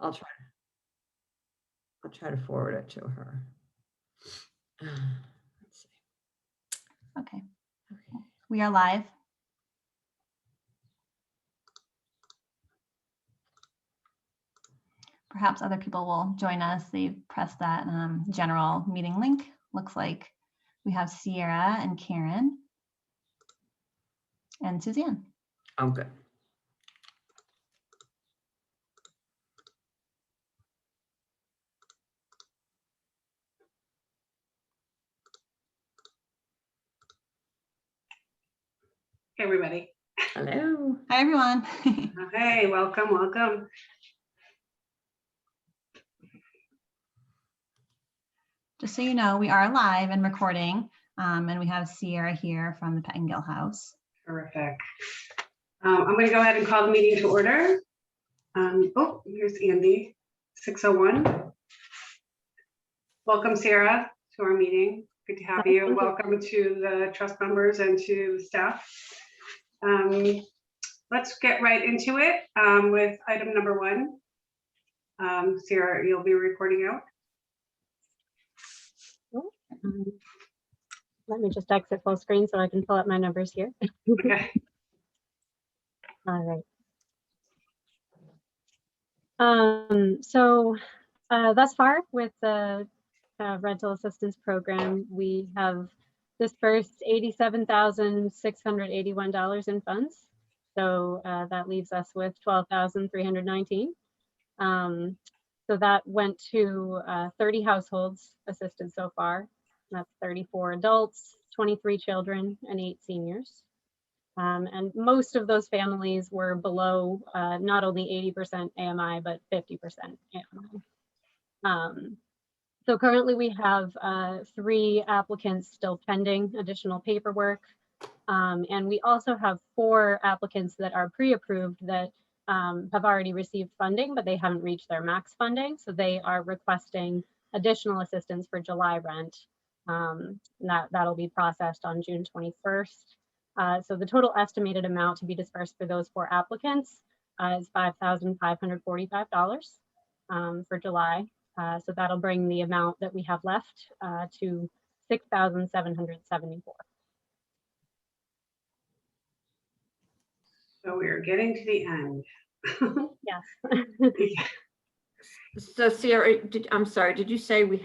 I'll try to forward it to her. Let's see. Okay. We are live. Perhaps other people will join us. They've pressed that general meeting link. Looks like we have Sierra and Karen and Suzanne. Oh, good. Hey, everybody. Hello. Hi, everyone. Hey, welcome. Just so you know, we are live and recording, and we have Sierra here from the Pettingill House. Terrific. I'm going to go ahead and call the meeting to order. Oh, here's Andy, 6:01. Welcome, Sarah, to our meeting. Good to have you. Welcome to the trust members and to the staff. Let's get right into it with item number 1. Sarah, you'll be reporting out. Let me just exit full screen so I can pull up my numbers here. Okay. All right. So thus far with the rental assistance program, we have dispersed $87,681 in funds. So that leaves us with $12,319. So that went to 30 households assisted so far. That's 34 adults, 23 children, and 8 seniors. And most of those families were below not only 80% AMI, but 50% AMI. So currently we have 3 applicants still pending additional paperwork. And we also have 4 applicants that are pre-approved that have already received funding, but they haven't reached their max funding. So they are requesting additional assistance for July rent. That'll be processed on June 21st. So the total estimated amount to be dispersed for those 4 applicants is $5,545 for July. So that'll bring the amount that we have left to $6,774. So we are getting to the end. Yes. So Sierra, I'm sorry, did you say we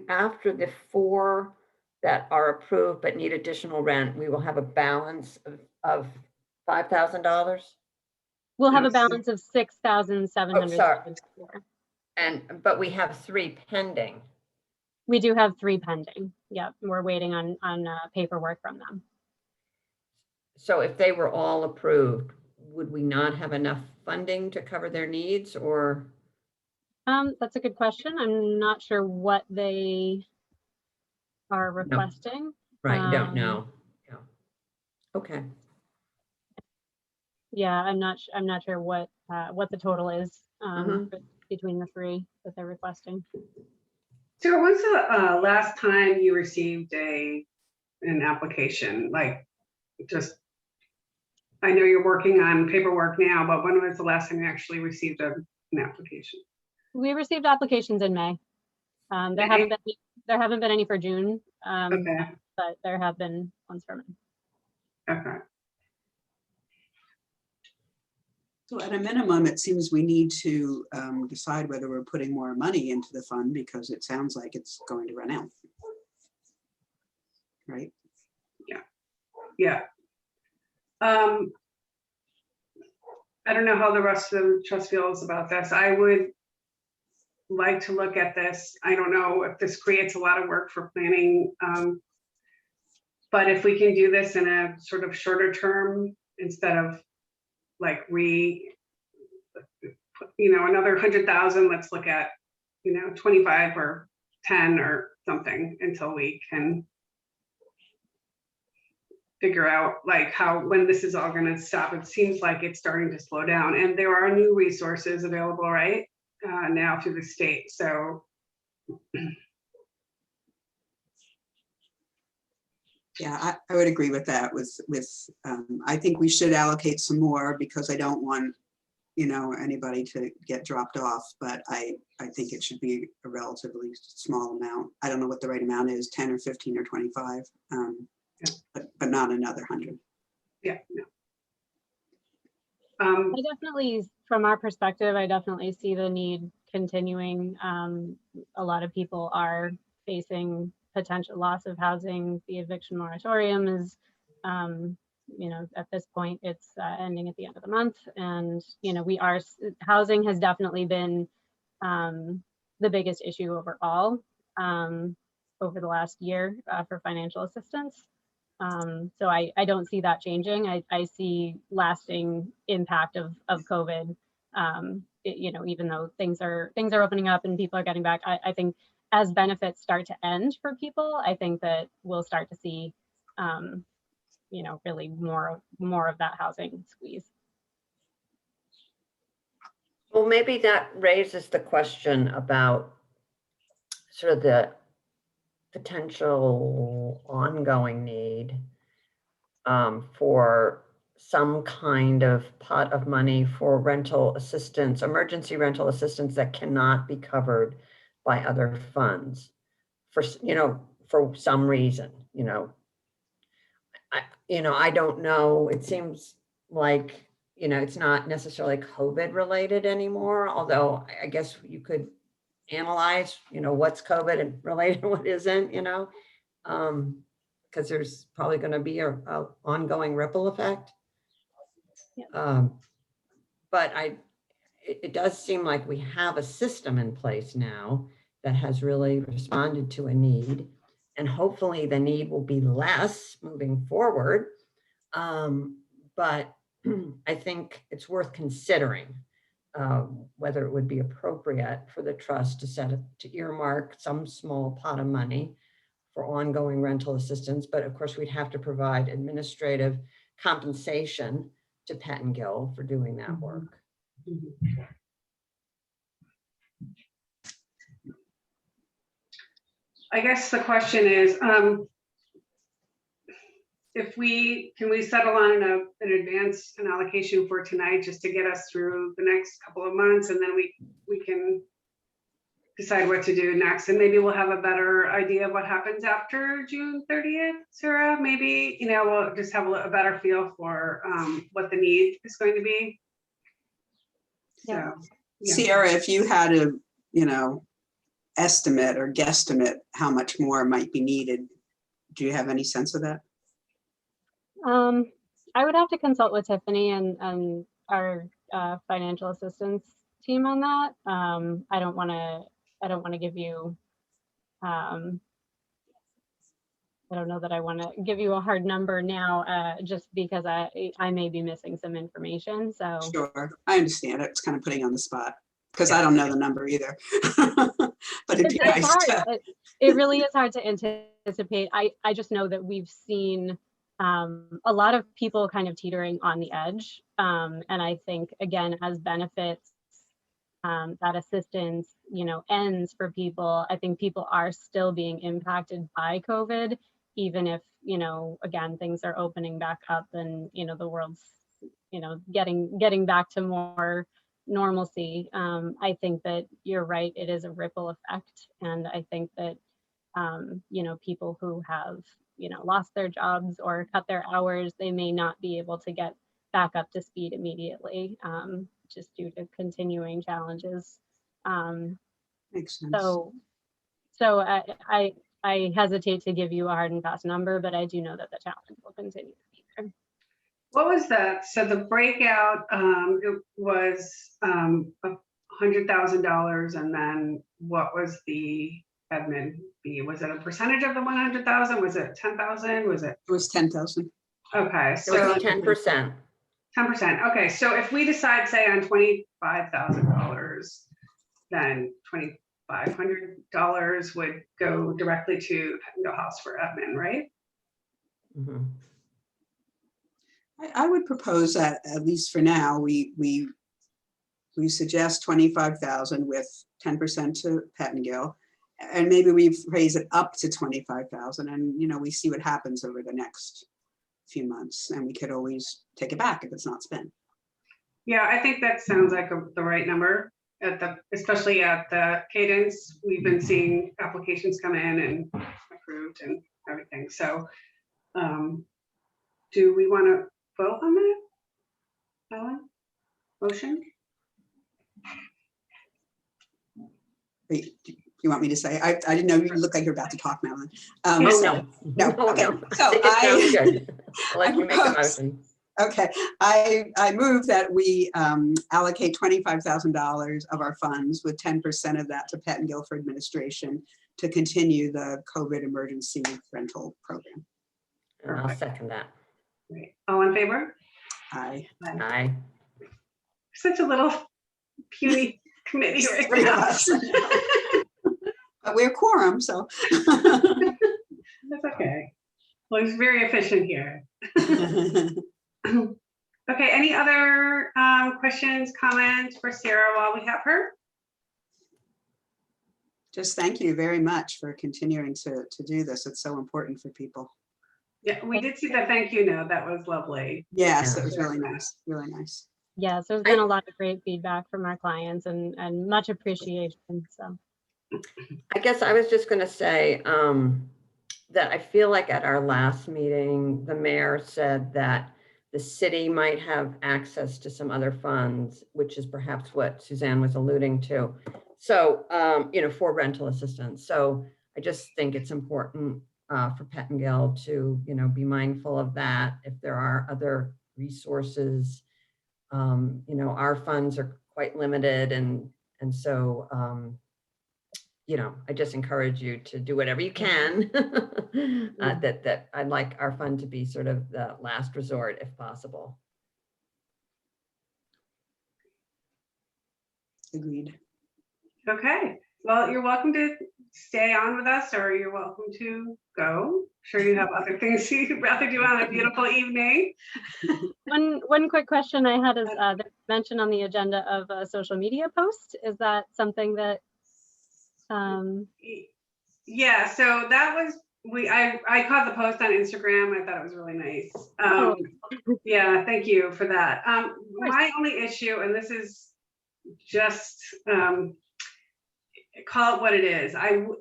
after the 4 that are approved but need additional rent, we will have a balance of $5,000? We'll have a balance of $6,774. But we have 3 pending. We do have 3 pending. Yep, we're waiting on paperwork from them. So if they were all approved, would we not have enough funding to cover their needs, or? That's a good question. I'm not sure what they are requesting. Right, don't know. Yeah. Okay. Yeah, I'm not sure what the total is between the 3 that they're requesting. Sarah, when's the last time you received an application? Like, just, I know you're working on paperwork now, but when was the last time you actually received an application? We received applications in May. There haven't been any for June, Okay. but there have been ones for May. Okay. So at a minimum, it seems we need to decide whether we're putting more money into the fund, because it sounds like it's going to run out. Right? Yeah. I don't know how the rest of the trust feels about this. I would like to look at this. I don't know if this creates a lot of work for planning, but if we can do this in a sort of shorter term, instead of like another 100,000, let's look at 25 or 10 or something until we can figure out like when this is all going to stop. It seems like it's starting to slow down, and there are new resources available right now through the state. So Yeah, I would agree with that. I think we should allocate some more, because I don't want anybody to get dropped off, but I think it should be a relatively small amount. I don't know what the right amount is, 10 or 15 or 25, but not another 100. Yeah, no. I definitely, from our perspective, I definitely see the need continuing. A lot of people are facing potential loss of housing. The eviction moratorium is, at this point, it's ending at the end of the month. And, housing has definitely been the biggest issue overall over the last year for financial assistance. So I don't see that changing. I see lasting impact of COVID. Even though things are opening up and people are getting back, I think as benefits start to end for people, I think that we'll start to see, really more of that housing squeeze. Well, maybe that raises the question about sort of the potential ongoing need for some kind of pot of money for rental assistance, emergency rental assistance that cannot be covered by other funds for some reason, I don't know. It seems like, it's not necessarily COVID related anymore, although I guess you could analyze, what's COVID and related and what isn't, because there's probably going to be a ongoing ripple effect. Yeah. But it does seem like we have a system in place now that has really responded to a need, and hopefully the need will be less moving forward. But I think it's worth considering whether it would be appropriate for the trust to earmark some small pot of money for ongoing rental assistance. But of course, we'd have to provide administrative compensation to Pettingill for doing that work. I guess the question is, can we settle on an advance, an allocation for tonight, just to get us through the next couple of months, and then we can decide what to do next, and maybe we'll have a better idea of what happens after June 30th, Sarah. Maybe, we'll just have a better feel for what the need is going to be. Yeah. So, yeah. Sierra, if you had a, estimate or guesstimate how much more might be needed, do you have any sense of that? I would have to consult with Tiffany and our financial assistance team on that. I don't want to give you, I don't know that I want to give you a hard number now, just because I may be missing some information. So Sure, I understand it. It's kind of putting you on the spot because I don't know the number either. But it'd be it's nice to. hard. It really is hard to anticipate. I just know that we've seen a lot of people kind of teetering on the edge. And I think, again, as benefits, that assistance, ends for people, I think people are still being impacted by COVID, even if, again, things are opening back up and, the world's, getting back to more normalcy. I think that you're right. It is a ripple effect. And I think that, people who have, lost their jobs or cut their hours, they may not be able to get back up to speed immediately, just due to continuing challenges. Makes sense. So I hesitate to give you a hard and fast number, but I do know that the challenge will continue to be there. What was that? So the breakout, it was $100,000, and then what was the admin fee? Was it a percentage of the 100,000? Was it 10,000? Was it? It was 10,000. Okay, It so was 10%. 10%. Okay, so if we decide, say, on $25,000, then $2,500 would go directly to Pettingill House for admin, right? Mhm. I would propose that, at least for now, we suggest 25,000 with 10% to Pettingill, and maybe we raise it up to 25,000, and we see what happens over the next few months, and we could always take it back if it's not spent. Yeah, I think that sounds like the right number especially at the cadence. We've been seeing applications come in and approved and everything. So do we want to vote on that? Ellen? Motion? Wait, do you want me to say? I didn't know you looked like you're about to talk, Madeline. Oh, no. no, okay. So I think it sounds good. I'll let I you make a propose- motion. Okay, I move that we allocate $25,000 of our funds with 10% of that to Pettingill for administration to continue the COVID emergency rental program. And I'll Perfect. second that. Right. All in favor? Aye. Aye. Such a little puny committee right Three of now. us. But we're quorum, so. That's okay. Well, it's very efficient here. Okay, any other questions, comments for Sarah while we have her? Just thank you very much for continuing to do this. It's so important for people. Yeah, we did see the thank you note. That was lovely. Yes, Yeah. it was really nice, really nice. Yeah, so there's been a lot of great feedback from our clients and much appreciation. So I guess I was just going to say that I feel like at our last meeting, the mayor said that the city might have access to some other funds, which is perhaps what Suzanne was alluding to. So, for rental assistance. So I just think it's important for Pettingill to, be mindful of that. If there are other resources, our funds are quite limited. And so, I just encourage you to do whatever you can. That I'd like our fund to be sort of the last resort if possible. Agreed. Okay, well, you're welcome to stay on with us or you're welcome to go. Sure you have other things you'd rather do on a beautiful evening. one quick question I had is there's mention on the agenda of a social media post. Is that something that Yeah, so that was, I caught the post on Instagram. I thought it was really nice. Yeah, thank you for that. My only issue, and this is just, call it what it is. I know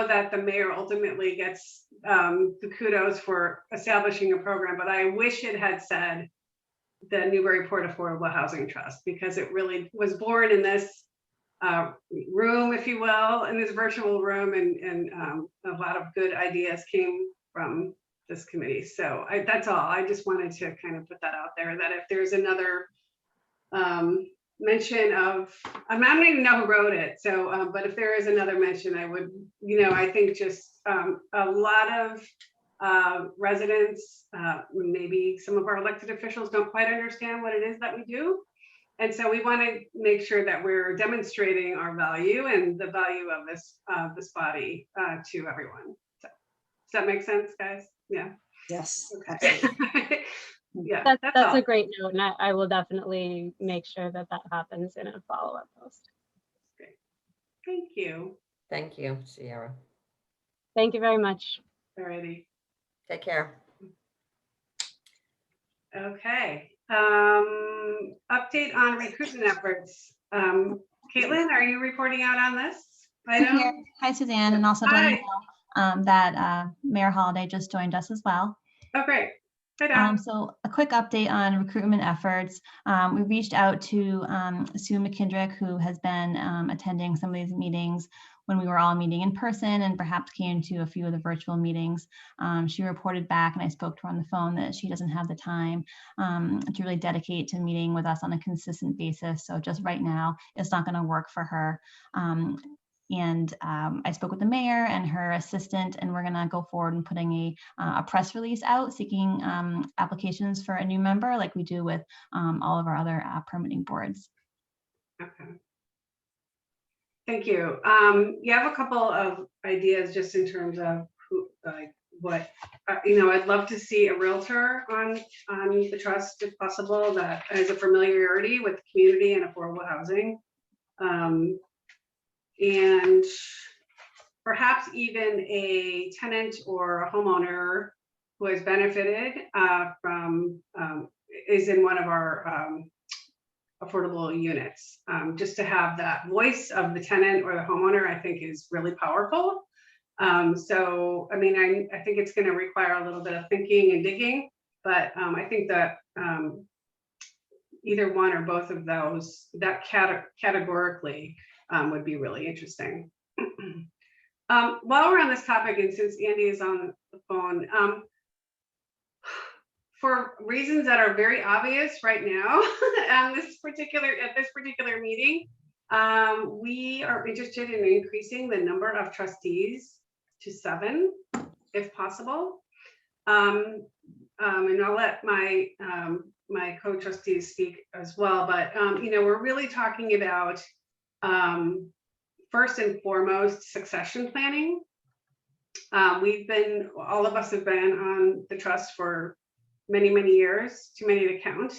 that the mayor ultimately gets the kudos for establishing a program, but I wish it had said the Newburyport Affordable Housing Trust, because it really was born in this room, if you will, in this virtual room, and a lot of good ideas came from this committee. So that's all. I just wanted to kind of put that out there, that if there's another mention of, I don't even know who wrote it. So, but if there is another mention, I would, I think just a lot of residents, maybe some of our elected officials don't quite understand what it is that we do. And so we want to make sure that we're demonstrating our value and the value of this body to everyone. So, does that make sense, guys? Yeah. Yes. Okay. Yeah, that's all. a great note, and I will definitely make sure that happens in a follow-up post. Great. Thank you. Thank you, Sierra. Thank you very much. Alrighty. Take care. Okay. Update on recruitment efforts. Caitlin, are you reporting out on this item? Here. Hi, Suzanne, and also to let you know that Mayor Holliday just joined us as well. Oh, great. Hi, Don. So a quick update on recruitment efforts. We reached out to Sue McKendrick, who has been attending some of these meetings when we were all meeting in person and perhaps came to a few of the virtual meetings. She reported back, and I spoke to her on the phone, that she doesn't have the time to really dedicate to meeting with us on a consistent basis. So just right now, it's not going to work for her. I spoke with the mayor and her assistant, and we're going to go forward and putting a press release out seeking applications for a new member, like we do with all of our other permitting boards. Okay. Thank you. You have a couple of ideas just in terms of who, like what, I'd love to see a realtor on the trust if possible, that has a familiarity with the community and affordable housing. And perhaps even a tenant or a homeowner who has benefited from is in one of our affordable units. Just to have that voice of the tenant or the homeowner, I think is really powerful. So, I mean, I think it's going to require a little bit of thinking and digging, but I think that either one or both of those, that categorically would be really interesting. While we're on this topic, and since Andy is on the phone, for reasons that are very obvious right now, at this particular meeting, we are interested in increasing the number of trustees to 7, if possible. And I'll let my my co-trustees speak as well. But you know, we're really talking about first and foremost succession planning. All of us have been on the trust for many, many years, too many to count.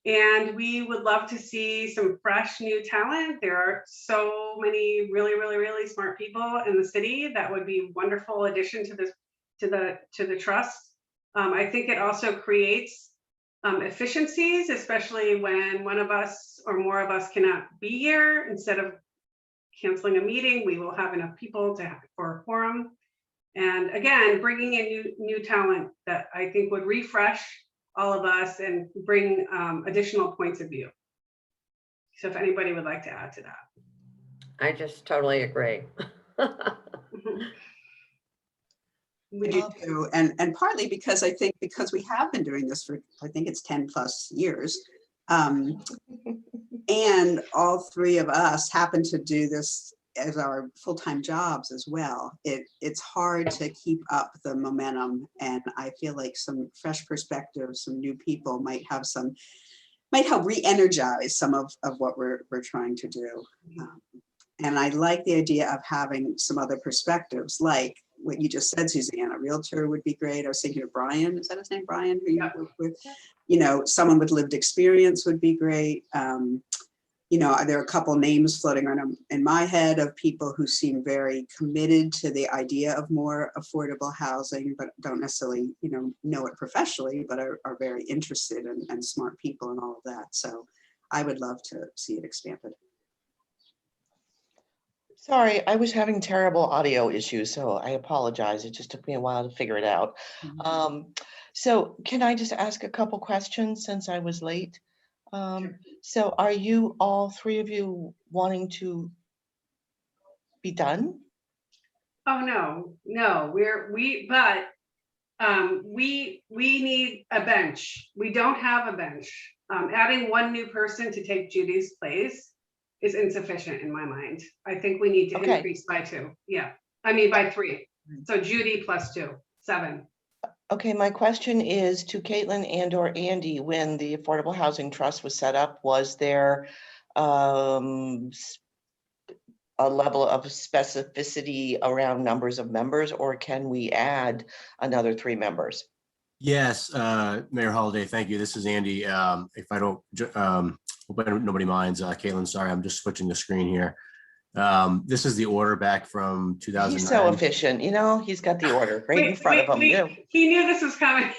And we would love to see some fresh new talent. There are so many really, really, really smart people in the city that would be a wonderful addition to this, to the trust. I think it also creates efficiencies, especially when one of us or more of us cannot be here. Instead of canceling a meeting, we will have enough people for a quorum. And again, bringing in new talent that I think would refresh all of us and bring additional points of view. So if anybody would like to add to that. I just totally agree. We do too, and partly because I think because we have been doing this for, I think it's 10 plus years. And all 3 of us happen to do this as our full-time jobs as well. It's hard to keep up the momentum, and I feel like some fresh perspectives, some new people might help re-energize some of what we're trying to do. And I like the idea of having some other perspectives, like what you just said, Suzanne. A realtor would be great. I was thinking of Brian. Is that his name, Brian? Who you work with? You know, someone with lived experience would be great. You know, there are a couple names floating around in my head of people who seem very committed to the idea of more affordable housing, but don't necessarily, you know it professionally, but are very interested and smart people and all of that. So I would love to see it expanded. Sorry, I was having terrible audio issues, so I apologize. It just took me a while to figure it out. So can I just ask a couple questions since I was late? Sure. So are you, all 3 of you, wanting to be done? Oh, no, we need a bench. We don't have a bench. Adding 1 new person to take Judy's place is insufficient in my mind. I think we need to increase by 2. Yeah, I mean by 3. So Judy plus 2, 7. Okay, my question is to Caitlin and or Andy, when the Affordable Housing Trust was set up, was there a level of specificity around numbers of members, or can we add another 3 members? Yes, Mayor Holliday, thank you. This is Andy. If I don't, hope nobody minds, Caitlin, sorry, I'm just switching the screen here. This is the order back from 2009. He's so efficient, you know, he's got the order right in front of him. He knew this was coming.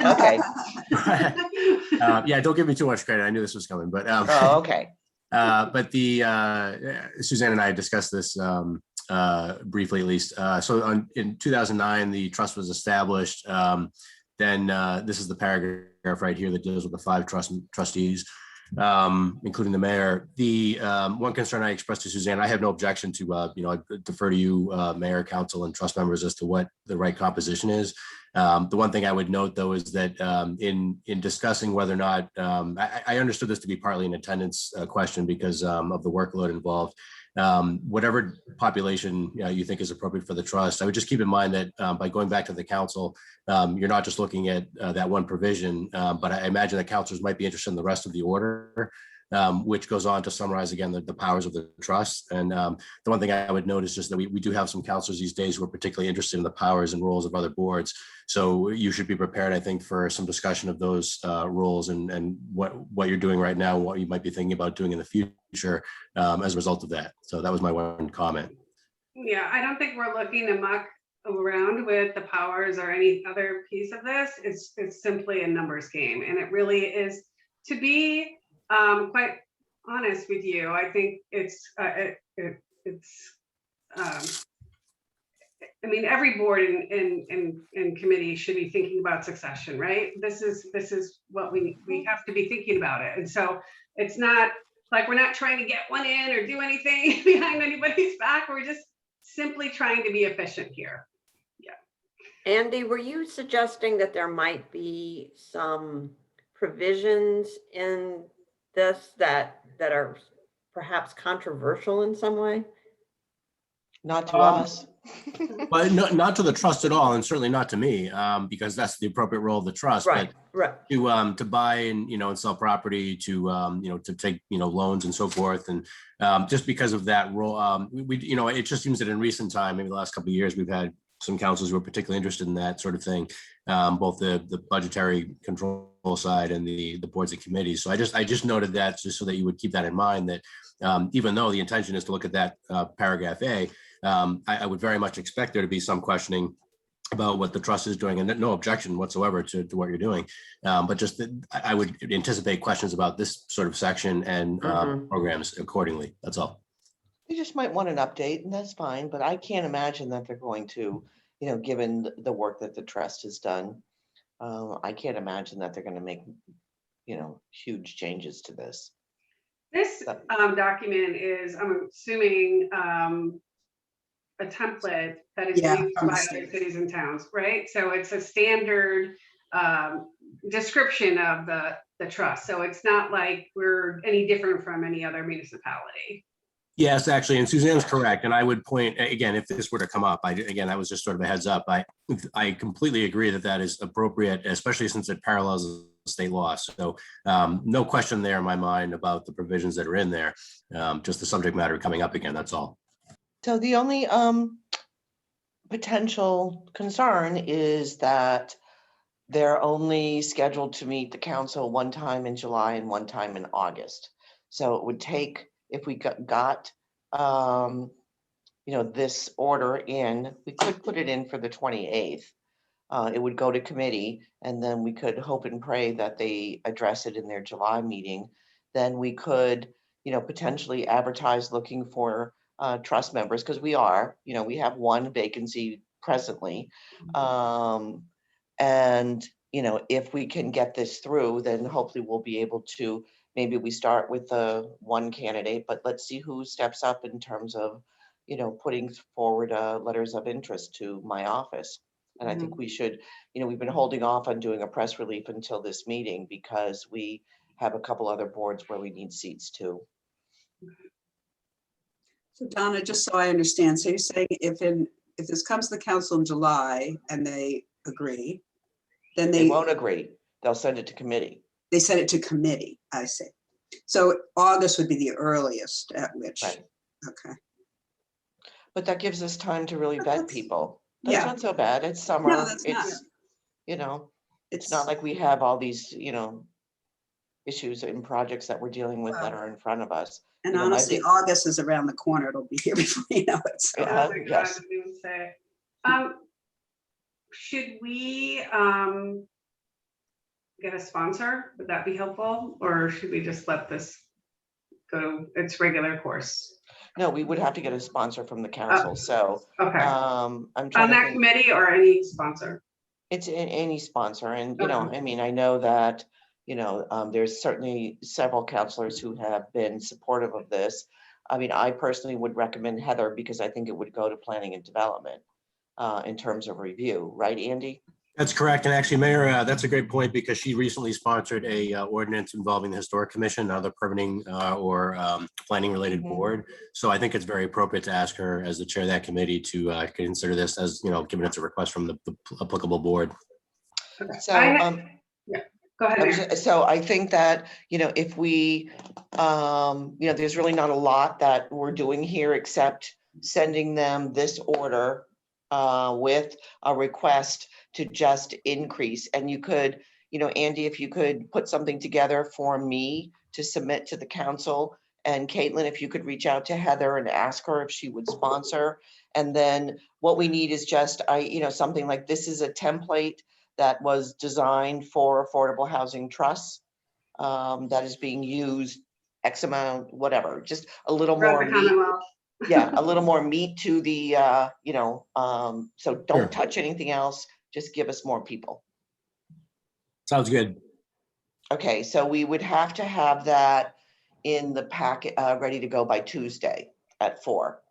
Okay. Yeah, don't give me too much credit. I knew this was coming, but Oh, okay. but Suzanne and I discussed this briefly, at least. So in 2009, the trust was established. Then this is the paragraph right here that deals with the 5 trustees, including the mayor. The one concern I expressed to Suzanne, I have no objection to, you know, I defer to you, mayor, council, and trust members as to what the right composition is. The one thing I would note, though, is that in discussing whether or not, I understood this to be partly an attendance question because of the workload involved. Whatever population you think is appropriate for the trust, I would just keep in mind that by going back to the council, you're not just looking at that one provision, but I imagine that councilors might be interested in the rest of the order, which goes on to summarize again the powers of the trust. And the one thing I would note is just that we do have some councilors these days who are particularly interested in the powers and roles of other boards. So you should be prepared, I think, for some discussion of those roles and what you're doing right now, what you might be thinking about doing in the future as a result of that. So that was my one comment. Yeah, I don't think we're looking to muck around with the powers or any other piece of this. It's simply a numbers game, and it really is. To be quite honest with you, I think it's I mean, every board and committee should be thinking about succession, right? This is what we have to be thinking about it. And so it's not like we're not trying to get one in or do anything behind anybody's back. We're just simply trying to be efficient here. Andy, were you suggesting that there might be some provisions in this that are perhaps controversial in some way? Not to us. But not to the trust at all, and certainly not to me, because that's the appropriate role of the trust. Right, right. But to buy and and sell property, to to take loans and so forth, and just because of that role, we it just seems that in recent time, maybe the last couple of years, we've had some councils who are particularly interested in that sort of thing, both the budgetary control side and the boards and committees. So I just noted that just so that you would keep that in mind, that even though the intention is to look at that paragraph A, I would very much expect there to be some questioning about what the trust is doing, and no objection whatsoever to what you're doing. But just that I would anticipate questions about this sort of section and programs accordingly. That's all. They just might want an update, and that's fine, but I can't imagine that they're going to, given the work that the trust has done, I can't imagine that they're going to make, huge changes to this. This document is, I'm assuming, a template that is used by other cities and towns, right? So it's a standard description of the trust. So it's not like we're any different from any other municipality. Yes, actually, and Suzanne's correct. And I would point, again, if this were to come up, I was just sort of a heads up. I completely agree that is appropriate, especially since it parallels state law. So no question there in my mind about the provisions that are in there, just the subject matter coming up again, that's all. So the only potential concern is that they're only scheduled to meet the council one time in July and one time in August. So it would take, if we got this order in, we could put it in for the 28th. It would go to committee, and then we could hope and pray that they address it in their July meeting. Then we could, potentially advertise looking for trust members, because we have one vacancy presently. And, if we can get this through, then hopefully we'll be able to, maybe we start with the one candidate, but let's see who steps up in terms of, putting forward letters of interest to my office. And I think we should, we've been holding off on doing a press release until this meeting because we have a couple other boards where we need seats too. So Donna, just so I understand, so you're saying if this comes to the council in July and they agree, then They won't agree. They'll send it to committee. They send it to committee, I see. So August would be the earliest at which, Right. Okay. But that gives us time to really vet people. That's yeah. not so bad. It's summer. No, that's not. It's not like we have all these, issues and projects that we're dealing with that are in front of us. And honestly, August is around the corner. It'll be here before you know it. So. Oh my God, I didn't even say. Should we get a sponsor? Would that be helpful? Or should we just let this go its regular course? No, we would have to get a sponsor from the council. So okay. I'm trying on that committee or any sponsor? It's in any sponsor. And, I mean, I know that, there's certainly several counselors who have been supportive of this. I mean, I personally would recommend Heather because I think it would go to planning and development in terms of review. Right, Andy? That's correct. And actually, Mayor, that's a great point because she recently sponsored a ordinance involving the Historic Commission, another permitting or planning related board. So I think it's very appropriate to ask her as the chair of that committee to consider this as, given it's a request from the applicable board. Okay. So, yeah, go ahead. So I think that, if we, there's really not a lot that we're doing here except sending them this order with a request to just increase. And you could, Andy, if you could put something together for me to submit to the council And Caitlin, if you could reach out to Heather and ask her if she would sponsor. And then what we need is just, something like this is a template that was designed for affordable housing trusts that is being used X amount, whatever, just a little Throughout more the meat. Commonwealth. Yeah, a little more meat to the, so Sure. don't touch anything else. Just give us more people. Sounds good. Okay, so we would have to have that in the packet, ready to go by Tuesday at 4.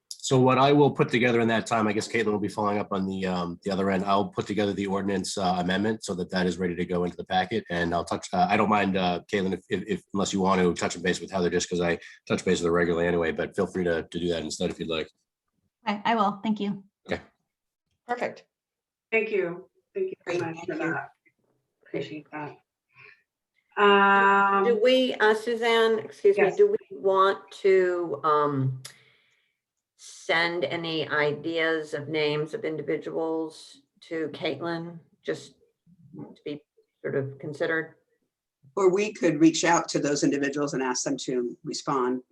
So what I will put together in that time, I guess Caitlin will be following up on the other end. I'll put together the ordinance amendment so that that is ready to go into the packet. And I'll touch, I don't mind, Caitlin, if unless you want to touch base with Heather, just because I touch base with her regularly anyway, but feel free to do that instead if you'd like. I will. Thank you. Perfect. Thank you. Thank you very much Thank for you. that. Appreciate that. Do we, Suzanne, excuse me, Yes. do we want to send any ideas of names of individuals to Caitlin, just to be sort of considered? Or we could reach out to those individuals and ask them to respond.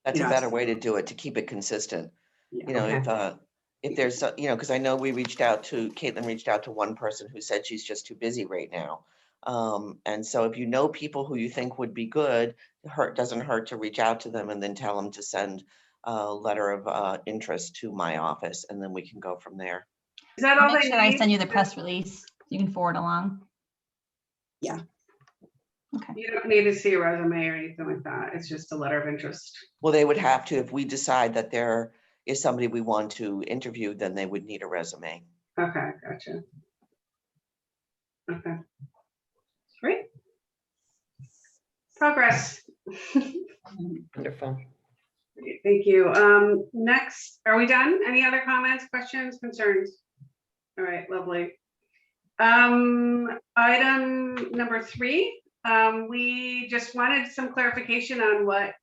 That's a Yeah. better way to do it, to keep it consistent. Yeah. If there's, because I know Caitlin reached out to one person who said she's just too busy right now. And so if you know people who you think would be good, doesn't hurt to reach out to them and then tell them to send a letter of interest to my office, and then we can go from there. Is that I'll all make they sure I need? send you the press release. You can forward along. Yeah. Okay. You don't need to see a resume or anything like that. It's just a letter of interest. Well, they would have to, if we decide that there is somebody we want to interview, then they would need a resume. Okay, gotcha. Okay. Great. Progress. Wonderful. Thank you. Next, are we done? Any other comments, questions, concerns? All right, lovely. Item number 3, we just wanted some clarification on what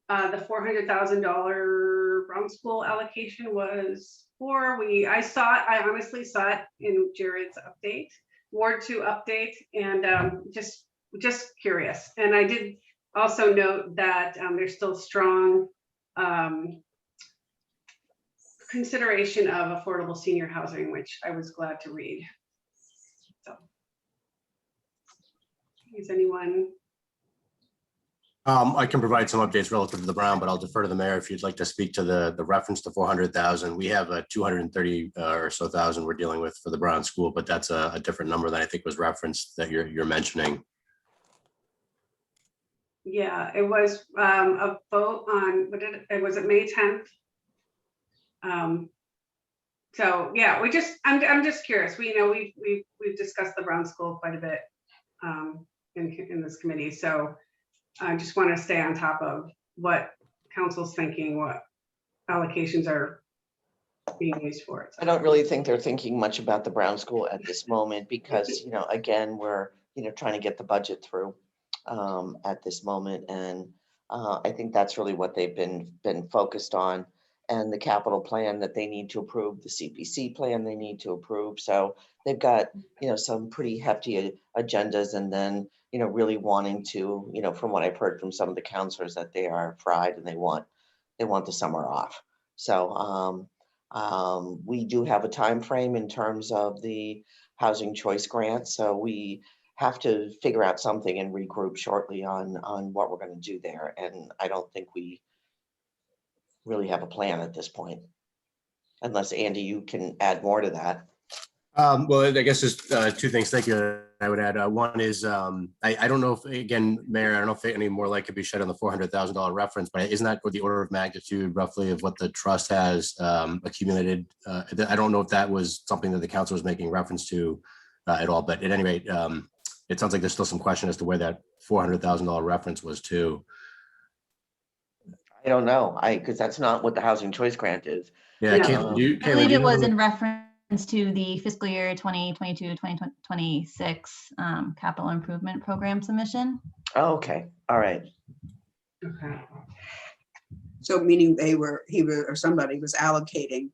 the $400,000 Brown School allocation was for. I honestly saw it in Jared's update, Ward 2 update, and just curious. And I did also note that there's still strong consideration of affordable senior housing, which I was glad to read. So, is anyone? I can provide some updates relative to the Brown, but I'll defer to the mayor if you'd like to speak to the reference to 400,000. We have a 230 or so thousand we're dealing with for the Brown School, but that's a different number than I think was referenced that you're mentioning. Yeah, it was a vote on, was it May 10th? So yeah, I'm just curious. We've discussed the Brown School quite a bit in this committee. So I just want to stay on top of what council's thinking, what allocations are being used for it. I don't really think they're thinking much about the Brown School at this moment because, again, we're, trying to get the budget through at this moment. And I think that's really what they've been focused on, and the capital plan that they need to approve, the CPC plan they need to approve. So they've got, some pretty hefty agendas, and then, really wanting to, from what I've heard from some of the counselors, that they are fried and they want the summer off. So we do have a time frame in terms of the housing choice grant. So we have to figure out something and regroup shortly on what we're going to do there. And I don't think we really have a plan at this point, unless Andy, you can add more to that. Well, I guess just 2 things. Thank you. I would add one is I don't know if, again, Mayor, I don't know if any more light could be shed on the $400,000 reference, but isn't that the order of magnitude roughly of what the trust has accumulated? I don't know if that was something that the council was making reference to at all, but at any rate, it sounds like there's still some question as to where that $400,000 reference was to. I don't know, because that's not what the housing choice grant is. Yeah, Yeah. Caitlin, believe do you it was know- in reference to the fiscal year 2022, 2026 capital improvement program submission. Oh, okay, all right. Okay. So meaning somebody was allocating,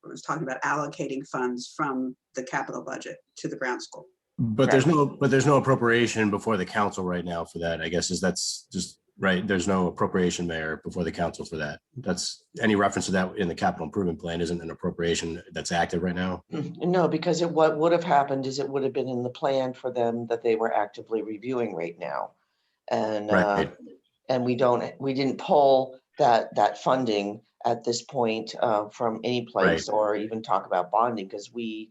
or was talking about allocating funds from the capital budget to the Brown School. But there's no appropriation before the council right now for that, I guess, that's just right. There's no appropriation, Mayor, before the council for that. That's any reference to that in the capital improvement plan isn't an appropriation that's active right now. No, because what would have happened is it would have been in the plan for them that they were actively reviewing right now. And Right. and we didn't pull that funding at this point from any place or even talk about bonding, because we,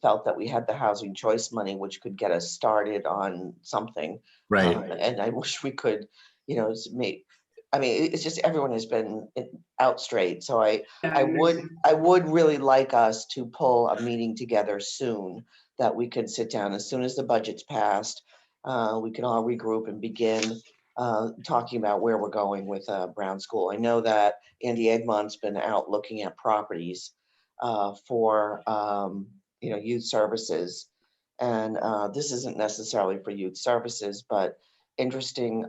felt that we had the housing choice money, which could get us started on something. Right. And I wish we could, it's just everyone has been out straight. So I would really like us to pull a meeting together soon that we can sit down as soon as the budget's passed. We can all regroup and begin talking about where we're going with Brown School. I know that Andy Egmont's been out looking at properties for youth services, and this isn't necessarily for youth services, but interesting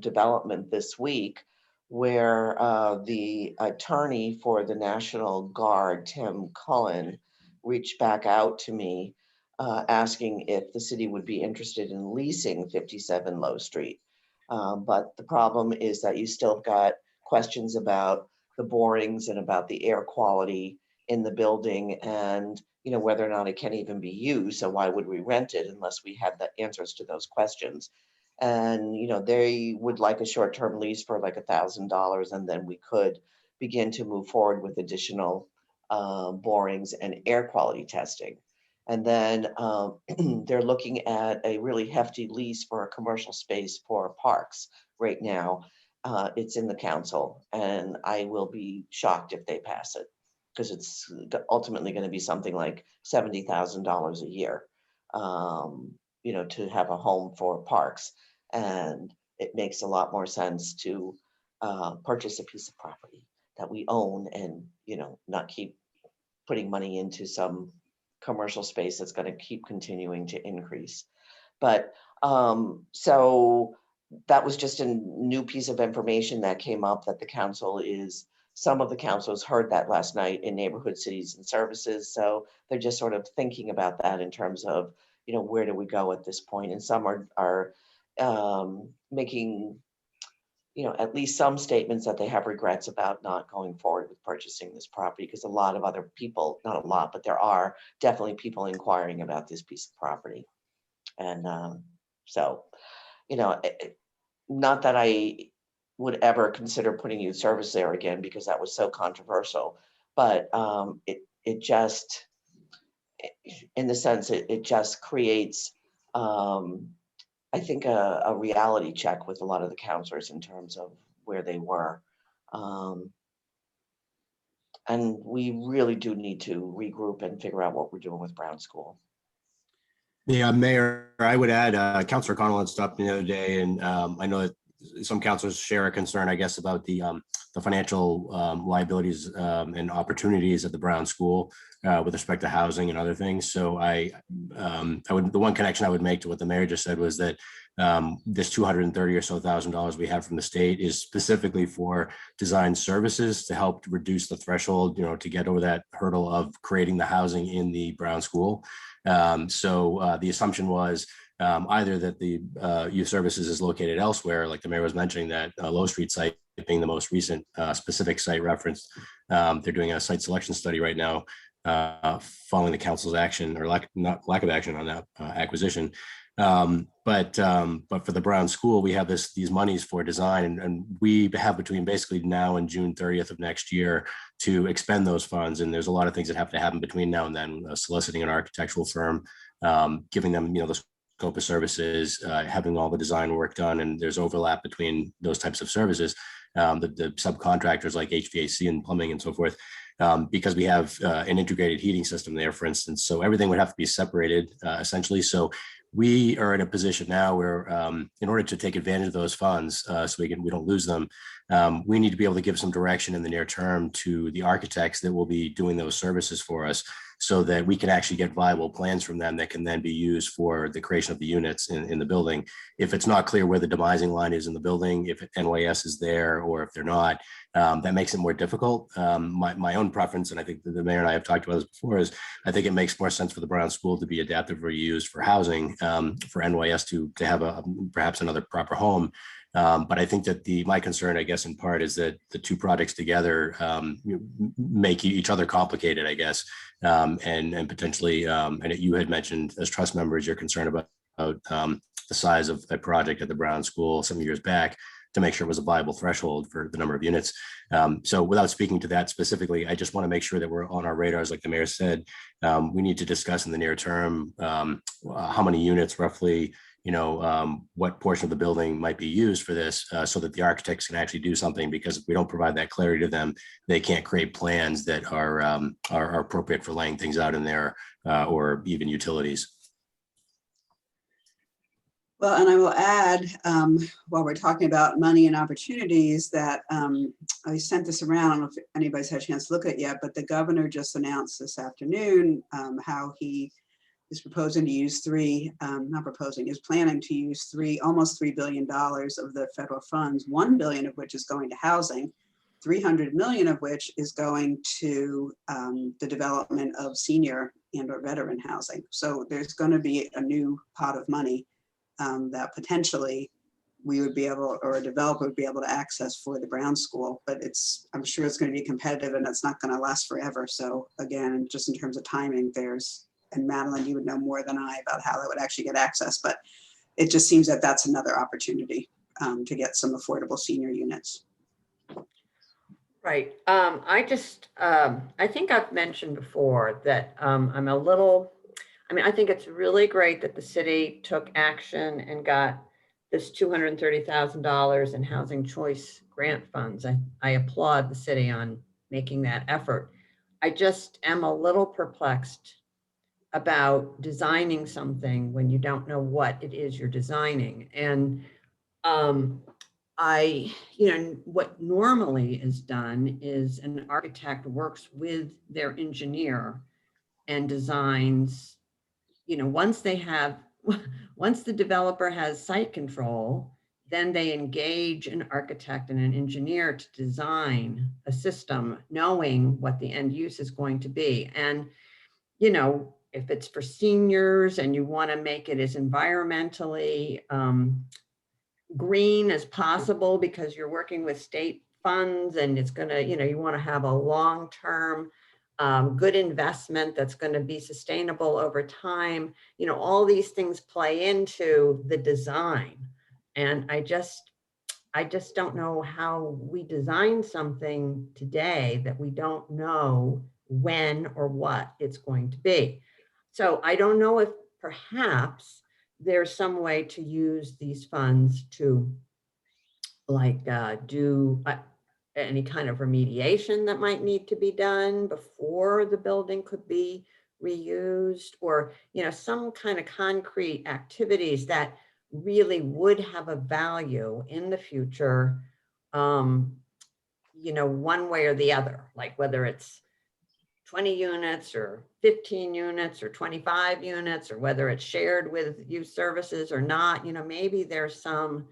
development this week where the attorney for the National Guard, Tim Cullen, reached back out to me asking if the city would be interested in leasing 57 Low Street. But the problem is that you still got questions about the borings and about the air quality in the building, and whether or not it can even be used. So why would we rent it unless we had the answers to those questions? And they would like a short-term lease for like $1,000, and then we could begin to move forward with additional borings and air quality testing. And then they're looking at a really hefty lease for a commercial space for parks right now. It's in the council, and I will be shocked if they pass it, because it's ultimately going to be something like $70,000 a year, to have a home for parks. And it makes a lot more sense to purchase a piece of property that we own and, not keep putting money into some commercial space that's going to keep continuing to increase. But so that was just a new piece of information that came up, that some of the councils heard that last night in Neighborhood Cities and Services. So they're just sort of thinking about that in terms of, where do we go at this point? And some are making, at least some statements that they have regrets about not going forward with purchasing this property, because a lot of other people, not a lot, but there are definitely people inquiring about this piece of property. And so, not that I would ever consider putting youth service there again, because that was so controversial, but it just, in the sense, it just creates, I think, a reality check with a lot of the counselors in terms of where they were. And we really do need to regroup and figure out what we're doing with Brown School. Yeah, Mayor, I would add, Councilor Connell had stopped the other day, and I know that some councilors share a concern, I guess, about the financial liabilities and opportunities at the Brown School with respect to housing and other things. So the one connection I would make to what the mayor just said was that this $230,000 or so we have from the state is specifically for design services to help reduce the threshold, to get over that hurdle of creating the housing in the Brown School. So the assumption was either that the youth services is located elsewhere, like the mayor was mentioning, that Low Street site being the most recent specific site referenced. They're doing a site selection study right now following the council's action or lack of action on that acquisition. But for the Brown School, we have these monies for design, and we have between basically now and June 30th of next year to expend those funds. And there's a lot of things that have to happen between now and then, soliciting an architectural firm, giving them, the scope of services, having all the design work done, and there's overlap between those types of services, the subcontractors like HVAC and plumbing and so forth, because we have an integrated heating system there, for instance. So everything would have to be separated essentially. So we are in a position now where, in order to take advantage of those funds, so we don't lose them, we need to be able to give some direction in the near term to the architects that will be doing those services for us. so that we can actually get viable plans from them that can then be used for the creation of the units in the building. If it's not clear where the demising line is in the building, if NYS is there or if they're not, that makes it more difficult. My own preference, and I think the mayor and I have talked about this before, is I think it makes more sense for the Brown School to be adaptive or used for housing, for NYS to have perhaps another proper home. But I think that my concern, I guess, in part is that the two projects together make each other complicated, I guess, and potentially, and you had mentioned as trust members, you're concerned about the size of a project at the Brown School some years back to make sure it was a viable threshold for the number of units. So without speaking to that specifically, I just want to make sure that we're on our radars, like the mayor said. We need to discuss in the near term how many units roughly, what portion of the building might be used for this, so that the architects can actually do something, because if we don't provide that clarity to them, they can't create plans that are appropriate for laying things out in there, or even utilities. Well, and I will add, while we're talking about money and opportunities, that I sent this around. I don't know if anybody's had a chance to look at it yet, but the governor just announced this afternoon how he is proposing to use is planning to use almost $3 billion of the federal funds, $1 billion of which is going to housing, $300 million of which is going to the development of senior and/or veteran housing. So there's going to be a new pot of money that potentially we would be able, or a developer would be able to access for the Brown School, but I'm sure it's going to be competitive and it's not going to last forever. So again, just in terms of timing, and Madeline, you would know more than I about how that would actually get access, but it just seems that that's another opportunity to get some affordable senior units. Right. I think I've mentioned before that I think it's really great that the city took action and got this $230,000 in housing choice grant funds. I applaud the city on making that effort. I just am a little perplexed about designing something when you don't know what it is you're designing. And what normally is done is an architect works with their engineer and designs, once the developer has site control, then they engage an architect and an engineer to design a system, knowing what the end use is going to be. And, if it's for seniors and you want to make it as environmentally green as possible because you're working with state funds and it's going to, you want to have a long-term good investment that's going to be sustainable over time. All these things play into the design. And I just don't know how we design something today that we don't know when or what it's going to be. So I don't know if perhaps there's some way to use these funds to do any kind of remediation that might need to be done before the building could be reused, or, some kind of concrete activities that really would have a value in the future, one way or the other, like whether it's 20 units or 15 units or 25 units, or whether it's shared with youth services or not. Maybe there's some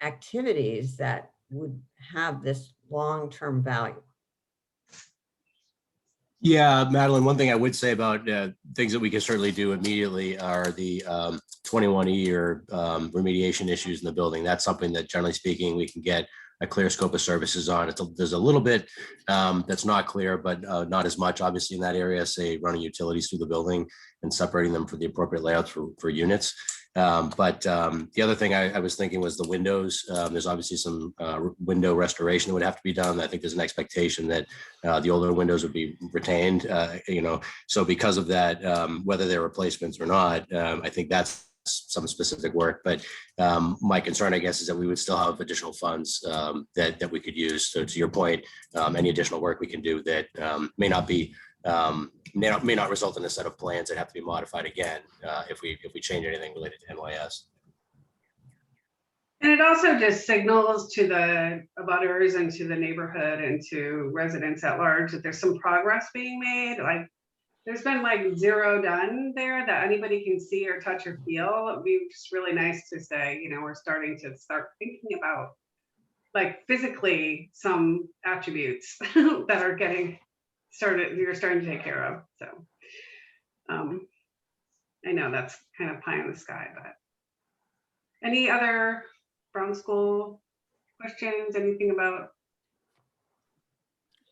activities that would have this long-term value. Yeah, Madeline, one thing I would say about things that we can certainly do immediately are the 21E or remediation issues in the building. That's something that, generally speaking, we can get a clear scope of services on. There's a little bit that's not clear, but not as much, obviously, in that area, say running utilities through the building and separating them for the appropriate layouts for units. But the other thing I was thinking was the windows. There's obviously some window restoration that would have to be done. I think there's an expectation that the older windows would be retained, so because of that, whether they're replacements or not, I think that's some specific work. But my concern, I guess, is that we would still have additional funds that we could use. So to your point, any additional work we can do that may not result in a set of plans that have to be modified again if we change anything related to NYS. And it also just signals to the abutters and to the neighborhood and to residents at large that there's some progress being made. Like, there's been like zero done there that anybody can see or touch or feel. It'd be just really nice to say, you know, we're starting to start thinking about like physically some attributes that are getting started, you're starting to take care of. So I know that's kind of pie in the sky, but any other Brown School questions, anything about?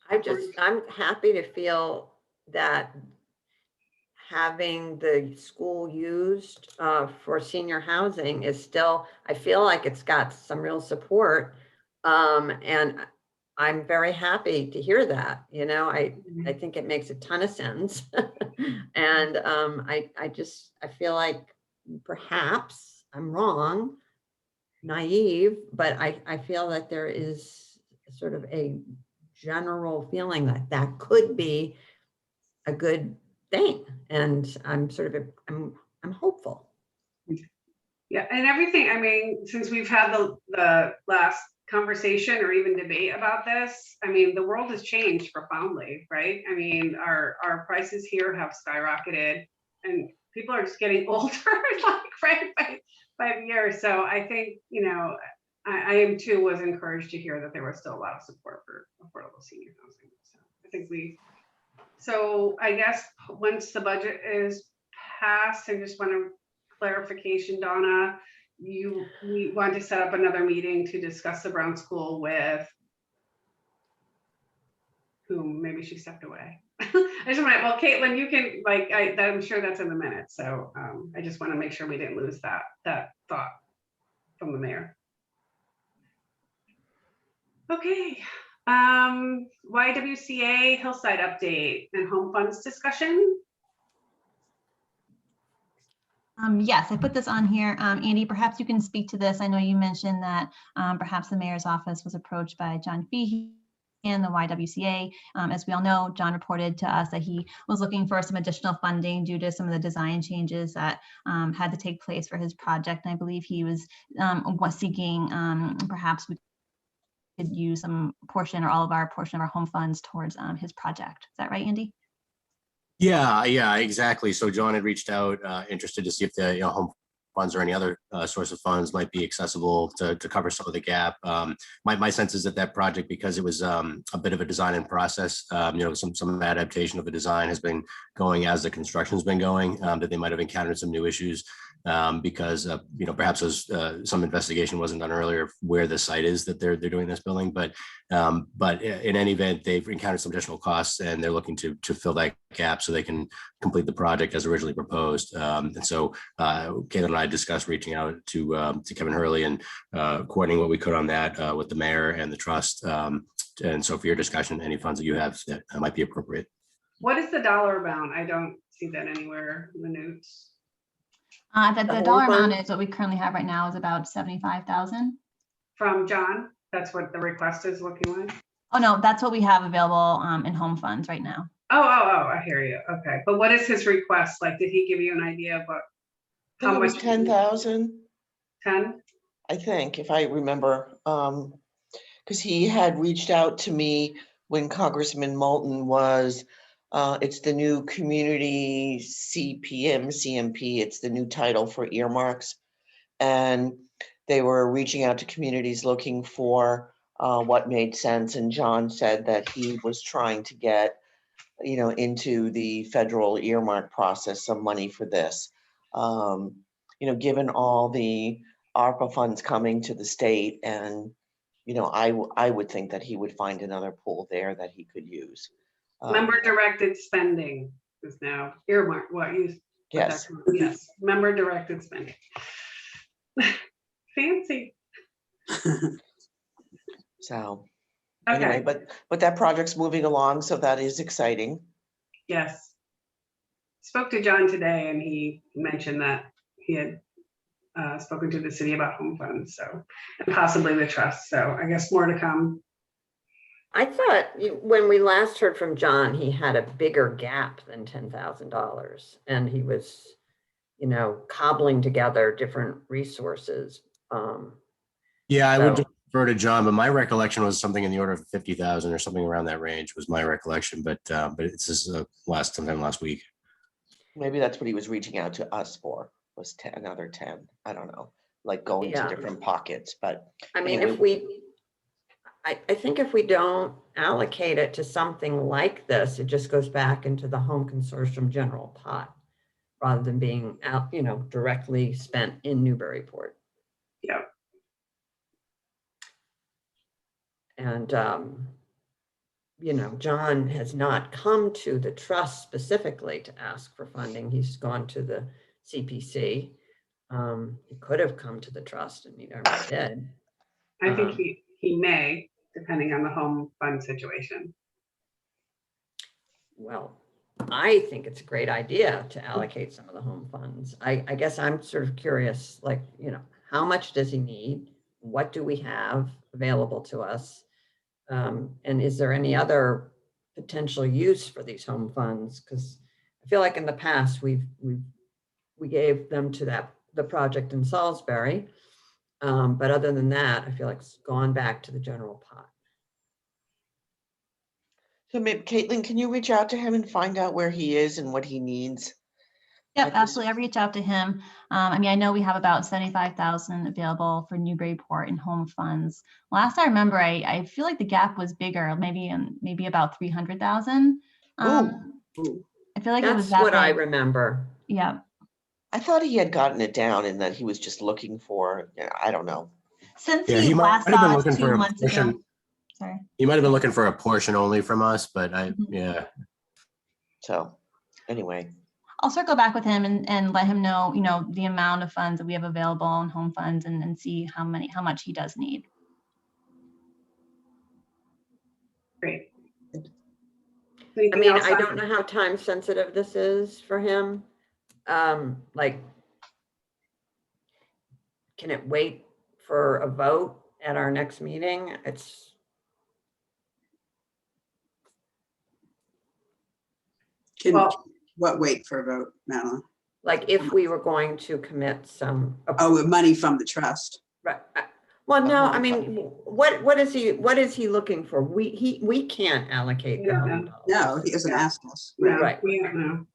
I'm happy to feel that having the school used for senior housing is still, I feel like it's got some real support. And I'm very happy to hear that, you know, I think it makes a ton of sense. And I feel like perhaps I'm wrong, naive, but I feel that there is sort of a general feeling that that could be a good thing. And I'm hopeful. Yeah, and everything, I mean, since we've had the last conversation or even debate about this, I mean, the world has changed profoundly, right? I mean, our prices here have skyrocketed and people are just getting older, like by 5 years. So I think, you know, I am too was encouraged to hear that there was still a lot of support for affordable senior housing. So I think so I guess once the budget is passed, I just want to clarification, Donna, we want to set up another meeting to discuss the Brown School with whom? Maybe she stepped away. I just want, well, Caitlin, you can, like, I'm sure that's in the minutes. So I just want to make sure we didn't lose that thought from the mayor. Okay. YWCA Hillside update and home funds discussion. Yes, I put this on here. Andy, perhaps you can speak to this. I know you mentioned that perhaps the mayor's office was approached by John Feehan and the YWCA. As we all know, John reported to us that he was looking for some additional funding due to some of the design changes that had to take place for his project. And I believe he was seeking perhaps we could use some portion or all of our portion of our home funds towards his project. Is that right, Andy? Yeah, exactly. So John had reached out, interested to see if the home funds or any other source of funds might be accessible to cover some of the gap. My sense is that project, because it was a bit of a design and process, some adaptation of the design has been going as the construction has been going, that they might have encountered some new issues because perhaps some investigation wasn't done earlier where the site is that they're doing this building, but in any event, they've encountered some additional costs and they're looking to fill that gap so they can complete the project as originally proposed. And so Caitlin and I discussed reaching out to Kevin Hurley and coordinating what we could on that with the mayor and the trust. And so for your discussion, any funds that you have that might be appropriate. What is the dollar amount? I don't see that anywhere in the notes. The dollar amount is what we currently have right now is about 75,000. From John, that's what the request is looking like? Oh, no, that's what we have available in home funds right now. Oh, I hear you. Okay. But what is his request? Like, did he give you an idea of what? How much? 10,000? 10? I think, if I remember, because he had reached out to me when Congressman Moulton was, it's the new community CMP, it's the new title for earmarks. And they were reaching out to communities looking for what made sense. And John said that he was trying to get, into the federal earmark process, some money for this. Given all the ARPA funds coming to the state, and I would think that he would find another pool there that he could use. Member directed spending is now earmark. What you? Yes. Yes. Member directed spending. Fancy. So Okay. anyway, but that project's moving along, so that is exciting. Yes. Spoke to John today, and he mentioned that he had spoken to the city about home funds, so, and possibly the trust. So I guess more to come. I thought when we last heard from John, he had a bigger gap than $10,000, and he was, cobbling together different resources. Yeah, I would defer to John, but my recollection was something in the order of 50,000 or something around that range was my recollection, but it's just sometime last week. Maybe that's what he was reaching out to us for, was another 10. I don't know, like going to Yeah. different pockets, but I mean, anyway, I think if we don't allocate it to something like this, it just goes back into the home consortium general pot rather than being out, you know, directly spent in Newburyport. Yeah. And, you know, John has not come to the trust specifically to ask for funding. He's gone to the CPC. He could have come to the trust and he never did. I think he may, depending on the home fund situation. Well, I think it's a great idea to allocate some of the home funds. I guess I'm sort of curious, like, you know, how much does he need? What do we have available to us? And is there any other potential use for these home funds? Because I feel like in the past, we gave them to the project in Salisbury. But other than that, I feel like it's gone back to the general pot. so maybe Caitlin, can you reach out to him and find out where he is and what he needs? Yep, At this- absolutely. I reached out to him. I mean, I know we have about 75,000 available for Newburyport in home funds. Last I remember, I feel like the gap was bigger, maybe about 300,000. I feel like it was That's that what I big. remember. Yeah. I thought he had gotten it down and that he was just looking for, I don't know. Since Yeah, he he might last have been saw us looking 2 for a months ago. portion. Sorry. He might have been looking for a portion only from us, but yeah. So anyway, I'll circle back with him and let him know, you know, the amount of funds that we have available in home funds and see how much he does need. Great. I Anything mean, else I on- don't know how time sensitive this is for him. Like, can it wait for a vote at our next meeting? It's, Can, Well, what, wait for a vote, Madeline? like, if we were going to commit some. Oh, with money from the trust. Right. Well, no, I mean, what is he looking for? We can't allocate the No, home No, dollars. he hasn't asked us. no, Right. we don't know.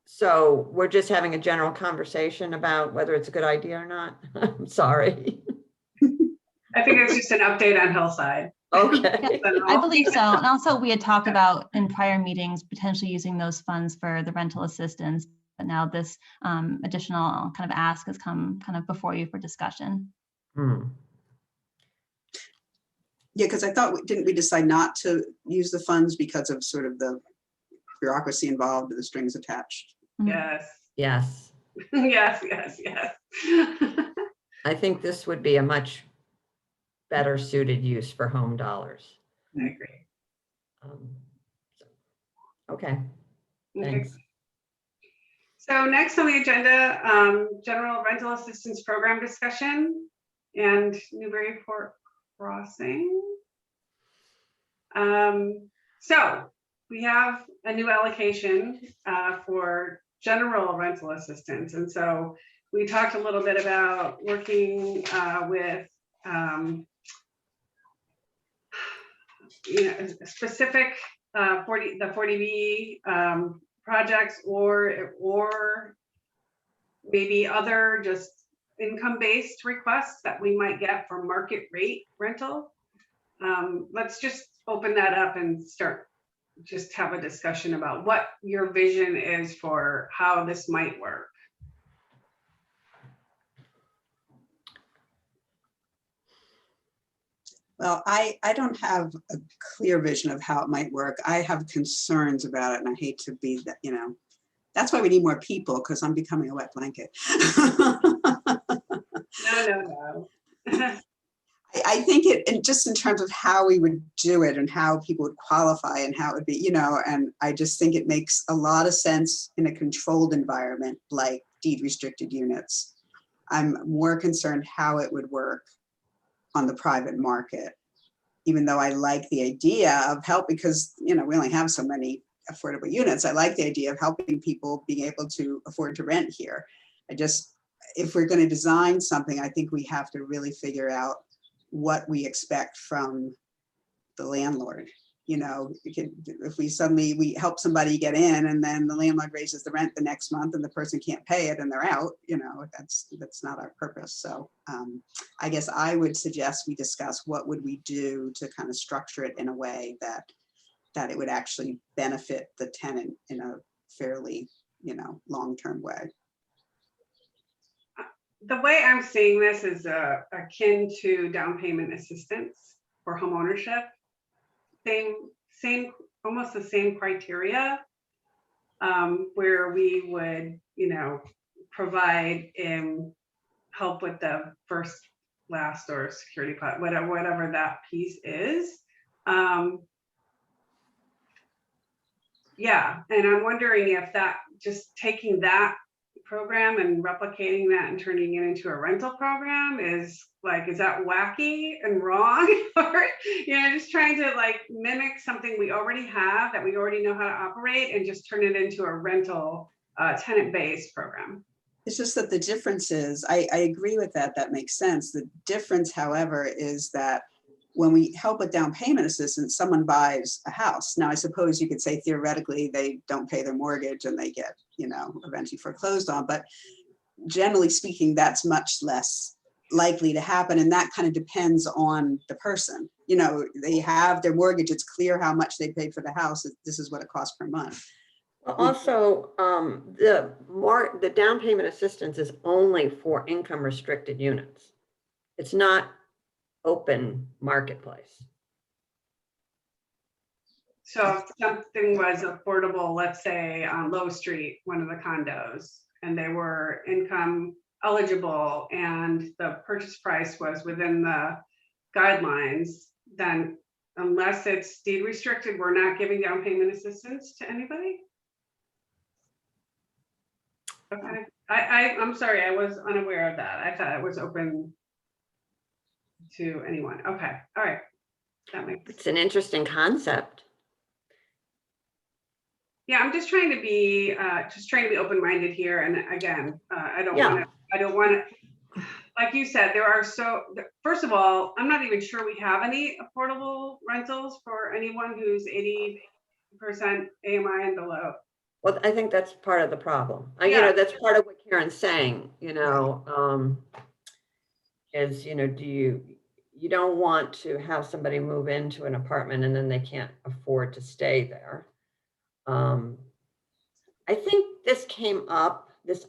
So we're just having a general conversation about whether it's a good idea or not. I'm sorry. I think it's just an update on Hillside. Okay. I believe so. And also we had talked about in prior meetings, potentially using those funds for the rental assistance. But now this additional kind of ask has come kind of before you for discussion. Yeah, because I thought, didn't we decide not to use the funds because of sort of the bureaucracy involved, the strings attached? Yes, Yes, yes, yes, yes. I think this would be a much better suited use for home dollars. I agree. So, okay, Okay. thanks. So next on the agenda, general rental assistance program discussion and Newburyport crossing. So we have a new allocation for general rental assistance. And so we talked a little bit about working with specific the 40B projects or maybe other just income-based requests that we might get for market rate rental. Let's just open that up and just have a discussion about what your vision is for how this might work. Well, I don't have a clear vision of how it might work. I have concerns about it and I hate to be that, that's why we need more people, because I'm becoming a wet blanket. No. I think and just in terms of how we would do it and how people would qualify and how it would be, and I just think it makes a lot of sense in a controlled environment like deed restricted units. I'm more concerned how it would work on the private market, even though I like the idea of help because, we only have so many affordable units. I like the idea of helping people being able to afford to rent here. If we're going to design something, I think we have to really figure out what we expect from the landlord. You know, if we help somebody get in and then the landlord raises the rent the next month and the person can't pay it and they're out, you know, that's not our purpose. So I guess I would suggest we discuss what would we do to kind of structure it in a way that it would actually benefit the tenant in a fairly, you know, long-term way. The way I'm seeing this is akin to down payment assistance for home ownership. Same, almost the same criteria, where we would, you know, provide help with the first, last, or security part, whatever that piece is. Yeah, and I'm wondering if that, just taking that program and replicating that and turning it into a rental program is that wacky and wrong? Or, you know, just trying to like mimic something we already have, that we already know how to operate, and just turn it into a rental tenant-based program. It's just that the difference is, I agree with that. That makes sense. The difference, however, is that when we help with down payment assistance, someone buys a house. Now, I suppose you could say theoretically they don't pay their mortgage and they get, you know, eventually foreclosed on. But generally speaking, that's much less likely to happen. And that kind of depends on the person. You know, they have their mortgage. It's clear how much they paid for the house. This is what it costs per month. Also, the down payment assistance is only for income restricted units. It's not open marketplace. So if something was affordable, let's say on Low Street, one of the condos, and they were income eligible and the purchase price was within the guidelines, then unless it's deed restricted, we're not giving down payment assistance to anybody? Okay, I'm sorry, I was unaware of that. I thought it was open to anyone. Okay, all right. That makes, It's an interesting concept. yeah, I'm just trying to be open-minded here. And again, I don't want to, like you said, first of all, I'm not even sure we have any affordable rentals for anyone who's 80% AMI and below. Well, I think that's part of the problem. You Yeah. know, that's part of what Karen's saying, you know, is, you know, you don't want to have somebody move into an apartment and then they can't afford to stay there. I think this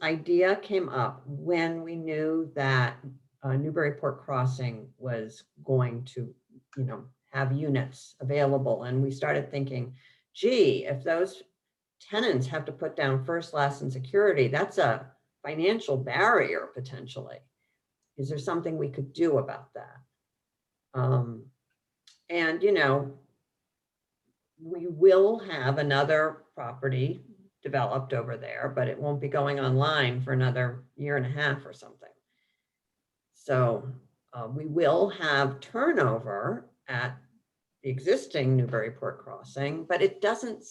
idea came up when we knew that Newburyport Crossing was going to, you know, have units available. And we started thinking, gee, if those tenants have to put down first, last, and security, that's a financial barrier potentially. Is there something we could do about that? And, you know, we will have another property developed over there, but it won't be going online for another 1.5 years or something. So we will have turnover at the existing Newburyport Crossing, but it doesn't,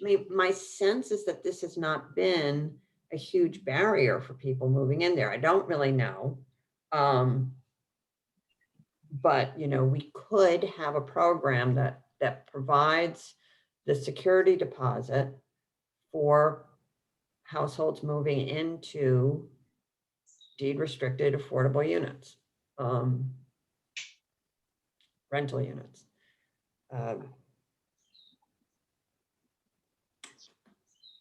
I mean, my sense is that this has not been a huge barrier for people moving in there. I don't really know. But, you know, we could have a program that provides the security deposit for households moving into deed restricted affordable units, rental units.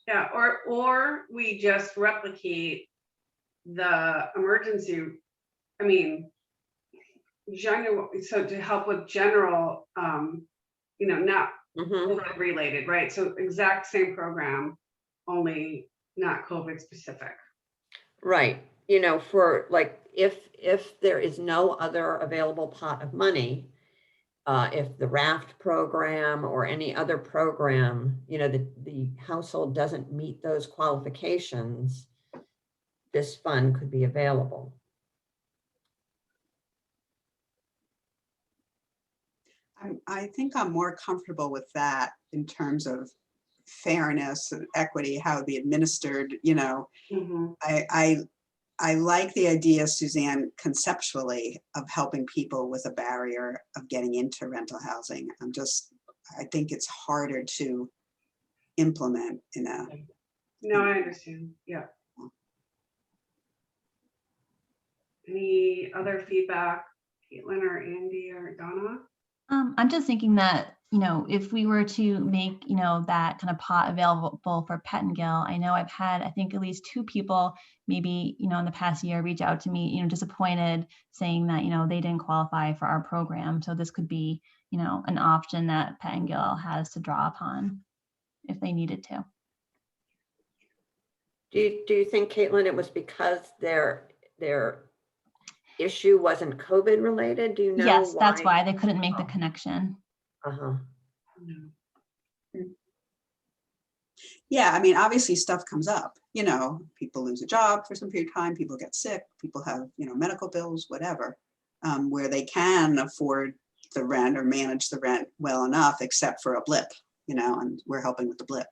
Yeah, or we just replicate the emergency, I mean, general, so to help with general, you know, not COVID related, right? So exact same program, only not COVID specific. Right. You know, for like, if there is no other available pot of money, if the RAFT program or any other program, you know, the household doesn't meet those qualifications, this fund could be available. I think I'm more comfortable with that in terms of fairness and equity, how it be administered, you know. I I like the idea, Suzanne, conceptually of helping people with a barrier of getting into rental housing. I think it's harder to implement in a, No, I understand. Yeah. Any other feedback, Caitlin or Andy or Donna? I'm just thinking that, if we were to make, that kind of pot available for Pettingill, I know I've had, I think at least 2 people maybe, in the past year reach out to me, disappointed, saying that, they didn't qualify for our program. So this could be, an option that Pettingill has to draw upon if they needed to. Do you think, Caitlin, it was because their issue wasn't COVID related? Do you know? Yes, that's why they couldn't make the connection. Uh-huh. yeah, I mean, obviously stuff comes up, people lose a job for some period of time, people get sick, people have, medical bills, whatever, where they can afford the rent or manage the rent well enough, except for a blip, and we're helping with the blip.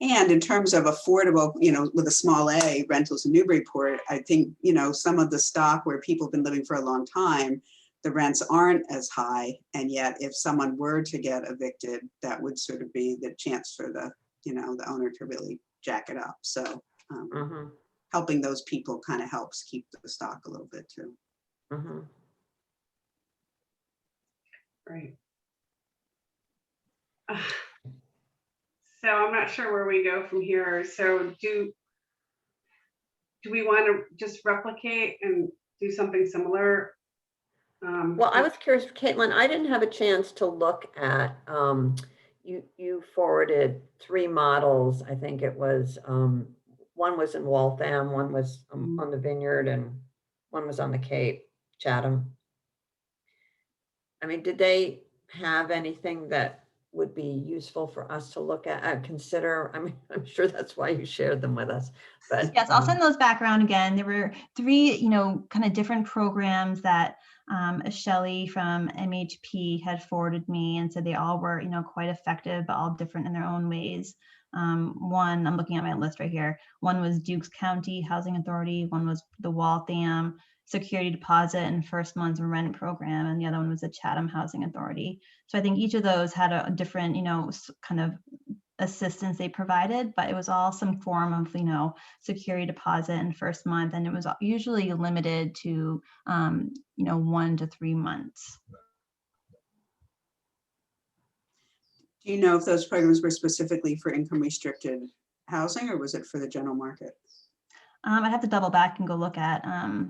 And in terms of affordable, with a small a, rentals in Newburyport, I think, some of the stock where people have been living for a long time, the rents aren't as high. And yet if someone were to get evicted, that would sort of be the chance for the owner to really jack it up. So helping those people kind of helps keep the stock a little bit too. Right. So I'm not sure where we go from here. So do we want to just replicate and do something similar? Well, I was curious, Caitlin, I didn't have a chance to look at, you forwarded 3 models. I think it was, one was in Waltham, one was on the Vineyard, and one was on the Cape, Chatham. I mean, did they have anything that would be useful for us to look at, consider? I mean, I'm sure that's why you shared them with us, but. Yes, I'll send those back around again. There were 3, kind of different programs that Shelley from MHP had forwarded me and said they all were, quite effective, but all different in their own ways. One, I'm looking at my list right here. One was Dukes County Housing Authority. One was the Waltham Security Deposit and First Month's Rent Program. And the other one was the Chatham Housing Authority. So I think each of those had a different, kind of assistance they provided, but it was all some form of, security deposit and first month. And it was usually limited to, 1 to 3 months. Do you know if those programs were specifically for income restricted housing or was it for the general market? I'd have to double back and go look at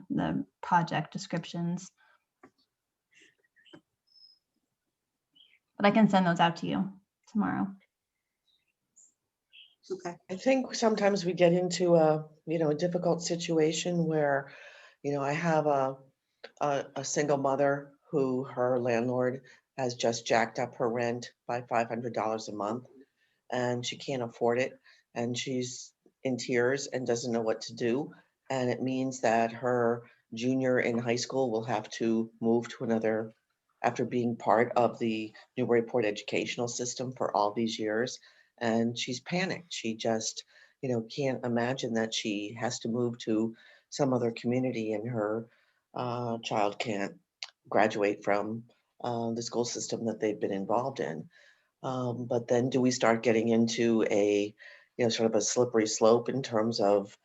the project descriptions. But I can send those out to you tomorrow. Okay. I think sometimes we get into a difficult situation where, I have a single mother who her landlord has just jacked up her rent by $500 a month and she can't afford it. And she's in tears and doesn't know what to do. And it means that her junior in high school will have to move to another, after being part of the Newburyport educational system for all these years. And she's panicked. She just, can't imagine that she has to move to some other community and her child can't graduate from the school system that they've been involved in. But then do we start getting into a, sort of a slippery slope in terms of,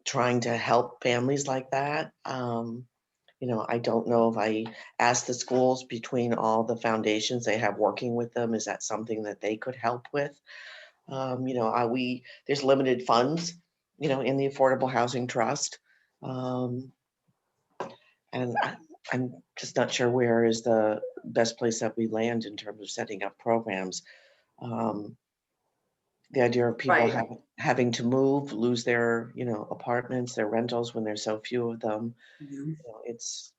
trying to help families like that? I don't know if I asked the schools between all the foundations they have working with them, is that something that they could help with? There's limited funds, in the Affordable Housing Trust. And I'm just not sure where is the best place that we land in terms of setting up programs. The idea of people Right. having to move, lose their, apartments, their rentals when there's so few of them. It's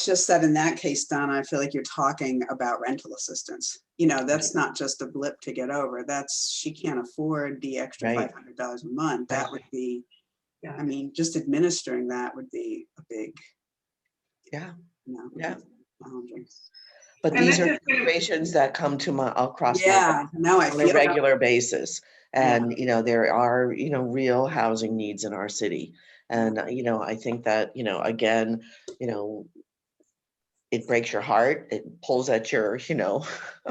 just that in that case, Donna, I feel like you're talking about rental assistance. That's not just a blip to get over. That's, she can't afford the extra Right. $500 a month. That would be, Yeah. I mean, just administering that would be a big, Yeah. challenging. But And these this are is gonna- situations that come to my across my Yeah, no, I on a feel that. regular basis. And, you know, there are, you know, real housing needs in our city. And, you know, I think that, you know, again, you know, it breaks your heart, it pulls at your, you know,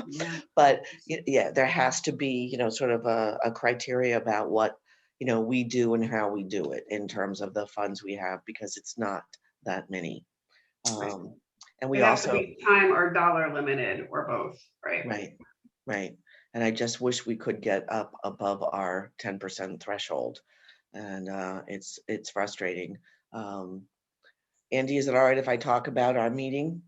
Yeah. but yeah, there has to be, you know, sort of a criteria about what, you know, we do and how we do it in terms of the funds we have, because it's not that many. And we It has to also, be time or dollar limited or both, right? right, right. And I just wish we could get up above our 10% threshold. And it's frustrating. Andy, is it all right if I talk about our meeting?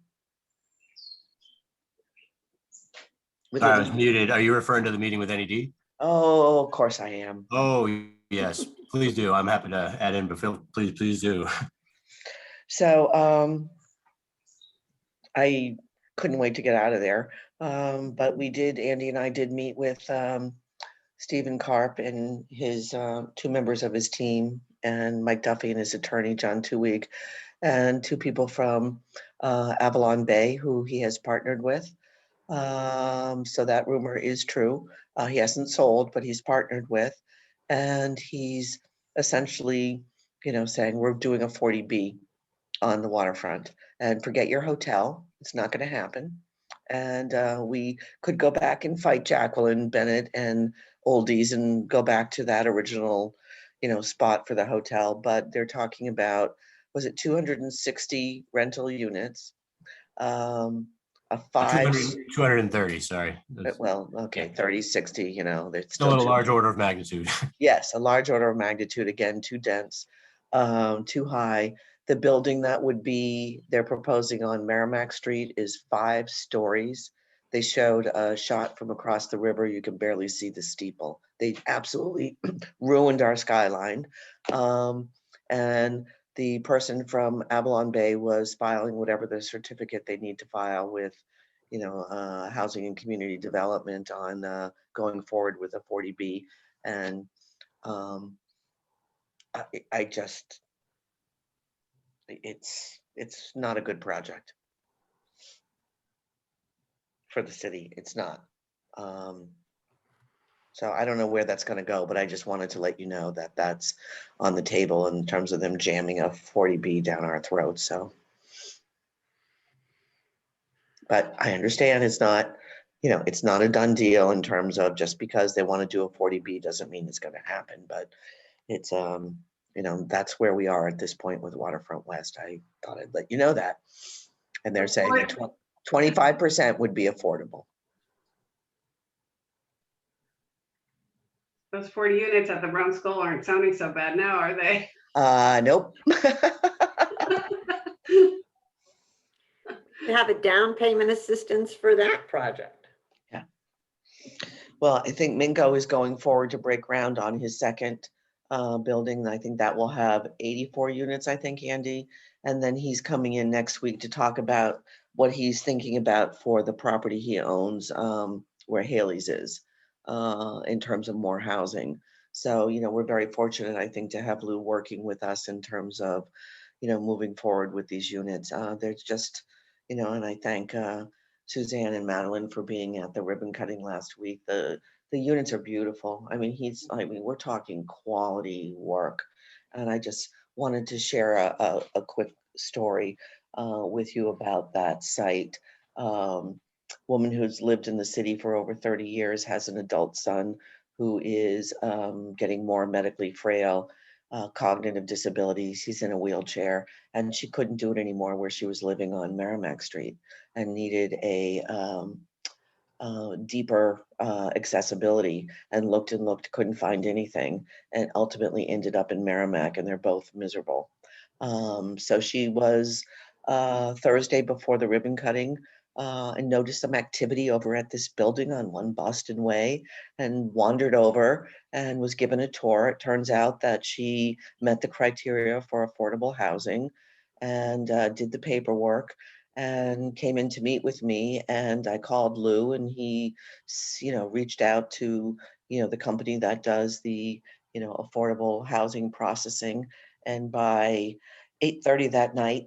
With Sorry, I was NED? muted. Are you referring to the meeting with NED? Oh, of course I am. Oh, yes, please do. I'm happy to add in, but please do. So I couldn't wait to get out of there. But we did, Andy and I did meet with Stephen Karp and his two members of his team, and Mike Duffy and his attorney, John Twoweek, and two people from Avalon Bay who he has partnered with. So that rumor is true. He hasn't sold, but he's partnered with, and he's essentially, you know, saying we're doing a 40B on the waterfront, and forget your hotel. It's not going to happen. And we could go back and fight Jacqueline Bennett and Oldies and go back to that original, you know, spot for the hotel. But they're talking about, was it 260 rental units? A 230, sorry. well, okay, 30, 60, you know, there's Still still in a too, large order of magnitude. yes, a large order of magnitude, again, too dense, too high. The building that would be, they're proposing on Merrimack Street is 5 stories. They showed a shot from across the river. You can barely see the steeple. They absolutely ruined our skyline. And the person from Avalon Bay was filing whatever the certificate they need to file with, you know, housing and community development on going forward with a 40B. And I just, it's not a good project for the city. It's not. So I don't know where that's going to go, but I just wanted to let you know that that's on the table in terms of them jamming a 40B down our throats. So, but I understand it's not, you know, it's not a done deal in terms of just because they want to do a 40B doesn't mean it's going to happen, but it's, you know, that's where we are at this point with Waterfront West. I thought I'd let you know that. And they're saying that 25% would be affordable. Those 40 units at the Brown Skull aren't sounding so bad now, are they? Nope. You have a down payment assistance for that project. Yeah. Well, I think Minko is going forward to break ground on his second building. I think that will have 84 units, I think, Andy. And then he's coming in next week to talk about what he's thinking about for the property he owns, where Haley's is, in terms of more housing. So, you know, we're very fortunate, I think, to have Lou working with us in terms of, you know, moving forward with these units. There's just, you know, and I thank Suzanne and Madeline for being at the ribbon cutting last week. The units are beautiful. I mean, we're talking quality work. And I just wanted to share a quick story with you about that site. Woman who's lived in the city for over 30 years, has an adult son who is getting more medically frail, cognitive disabilities. He's in a wheelchair, and she couldn't do it anymore where she was living on Merrimack Street, and needed a deeper accessibility, and looked, couldn't find anything, and ultimately ended up in Merrimack, and they're both miserable. So she was Thursday before the ribbon cutting and noticed some activity over at this building on 1 Boston Way, and wandered over and was given a tour. It turns out that she met the criteria for affordable housing and did the paperwork and came in to meet with me. And I called Lou, and he, you know, reached out to, you know, the company that does the, you know, affordable housing processing. And by 8:30 that night,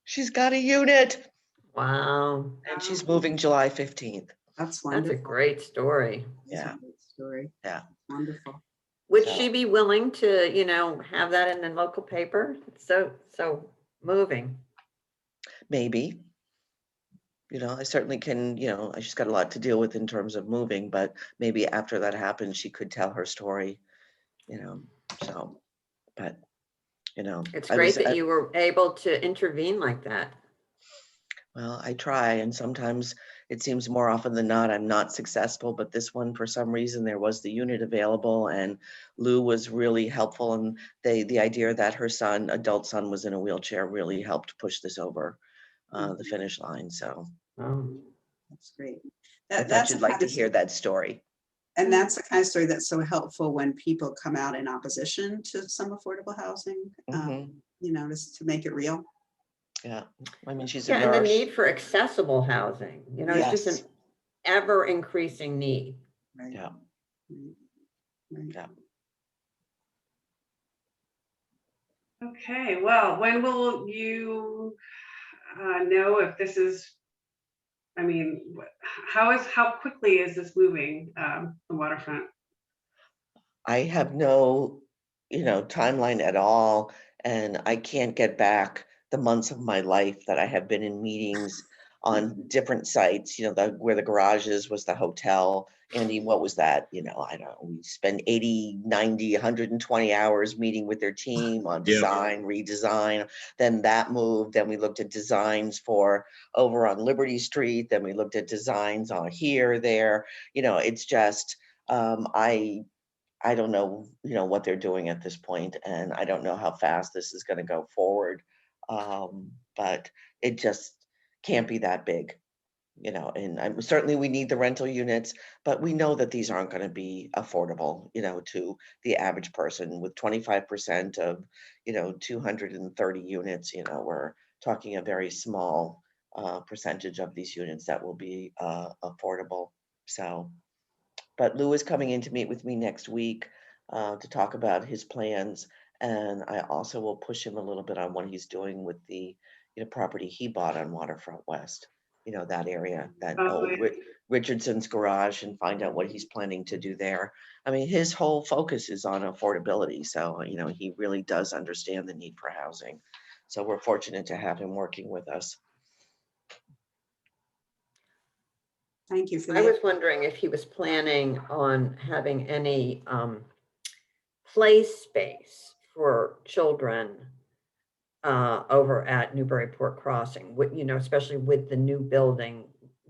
she's got a unit, Wow, and she's moving July 15th. That's that's a wonderful. great story. Yeah. story. Yeah. Wonderful. Would So- she be willing to, have that in the local paper? It's so moving. Maybe. I certainly can, she's got a lot to deal with in terms of moving, but maybe after that happens, she could tell her story, so, but, It's I great was, that you were able to intervene like that. well, I try, and sometimes it seems more often than not, I'm not successful, but this one, for some reason, there was the unit available, and Lou was really helpful, and the idea that her son, adult son, was in a wheelchair really helped push this over the finish line, so That's great. I thought That's you'd the like kind to of- hear that story. And that's the kind of story that's so helpful when people come out in opposition to some affordable housing, Mhm. just to make it real. Yeah, I mean, she's a Yeah, and the nurse. need for accessible housing, it's just Yes. an ever increasing need. Right. Yeah. Right. Yeah. Okay, well, when will you know if this is, how quickly is this moving, the waterfront? I have no, timeline at all, and I can't get back the months of my life that I have been in meetings on different sites, where the garage is was the hotel. Andy, what was that? I don't know, we spend 80, 90, 120 hours meeting with their team on Yep. design, redesign. Then that moved, then we looked at designs for over on Liberty Street, then we looked at designs on here, there, it's just, I don't know, what they're doing at this point, and I don't know how fast this is going to go forward. But it just can't be that big, and certainly we need the rental units, but we know that these aren't going to be affordable, to the average person with 25% of, 230 units, we're talking a very small percentage of these units that will be affordable. So. But Lou is coming in to meet with me next week to talk about his plans. And I also will push him a little bit on what he's doing with the property he bought on Waterfront West, that area, that Oh, old yeah. Richardson's garage, and find out what he's planning to do there. I mean, his whole focus is on affordability. So, he really does understand the need for housing. So we're fortunate to have him working with us. Thank you for I was that. wondering if he was planning on having any play space for children over at Newburyport Crossing, especially with the new building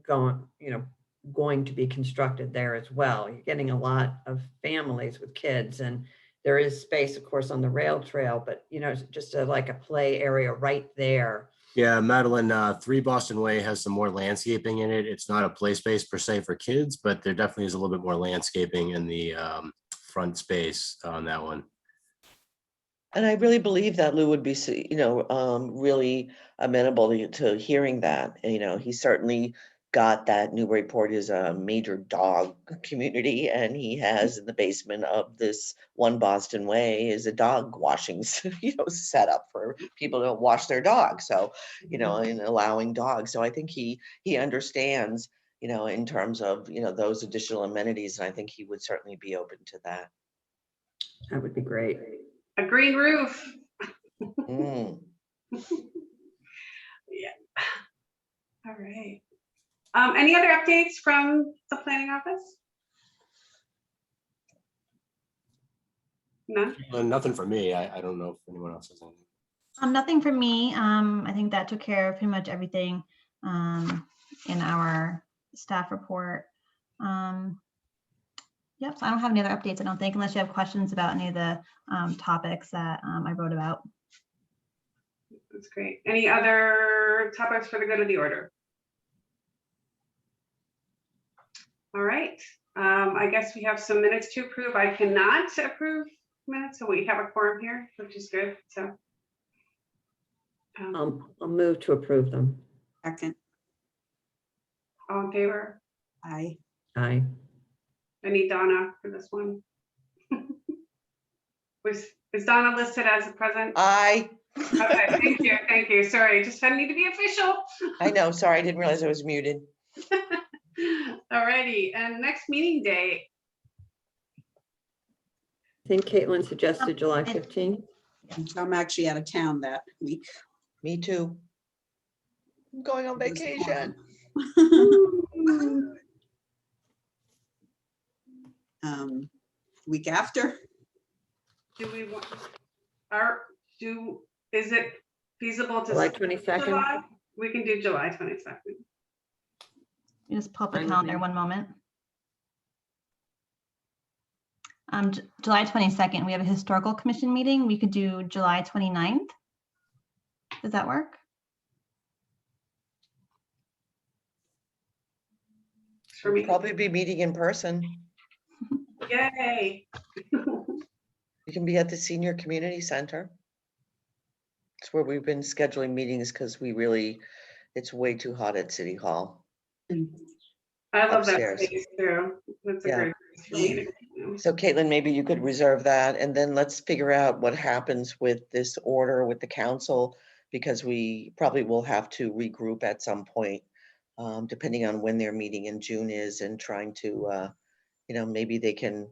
going to be constructed there as well. You're getting a lot of families with kids, and there is space, of course, on the rail trail, but just like a play area right there. Yeah, Madeline, 3 Boston Way has some more landscaping in it. It's not a play space per se for kids, but there definitely is a little bit more landscaping in the front space on that one. And I really believe that Lou would be, really amenable to hearing that. He certainly got that Newburyport is a major dog community, and he has in the basement of this 1 Boston Way is a dog washing, set up for people to wash their dogs. So, and allowing dogs. So I think he understands, in terms of, those additional amenities, and I think he would certainly be open to that. That would be great. A green roof. Mm. Yeah. All right. Any other updates from the planning office? None? Nothing for me. I don't know if anyone else has anything. Nothing from me. I think that took care of pretty much everything in our staff report. Yep, so I don't have any other updates, I don't think, unless you have questions about any of the topics that I wrote about. That's great. Any other topics for the good of the order? All right. I guess we have some minutes to approve. I cannot approve minutes, so we have a quorum here, which is good. So I'll move to approve them. Second. all in favor? Aye. Aye. I need Donna for this one. Is Donna listed as a present? Okay, Okay, thank you. Sorry, just need to be official. I know, sorry, I didn't realize I was muted. All righty, and next meeting date. think Caitlin suggested July 15th. I'm actually out of town that week. Me too. I'm going on vacation. Week after, Do we want, is it feasible to? July skip 22nd. July? We can do July 22nd. You just pull up the Fine with calendar me. one moment. July 22nd, we have a historical commission meeting. We could do July 29th. Does that work? For me, Probably be meeting in person. yay. You can be at the Senior Community Center. It's where we've been scheduling meetings because it's way too hot at City Hall. I love that Upstairs. space too. That's a Yeah. great place for meeting. So Caitlin, maybe you could reserve that, and then let's figure out what happens with this order with the council, because we probably will have to regroup at some point, depending on when their meeting in June is, and trying to, maybe they can,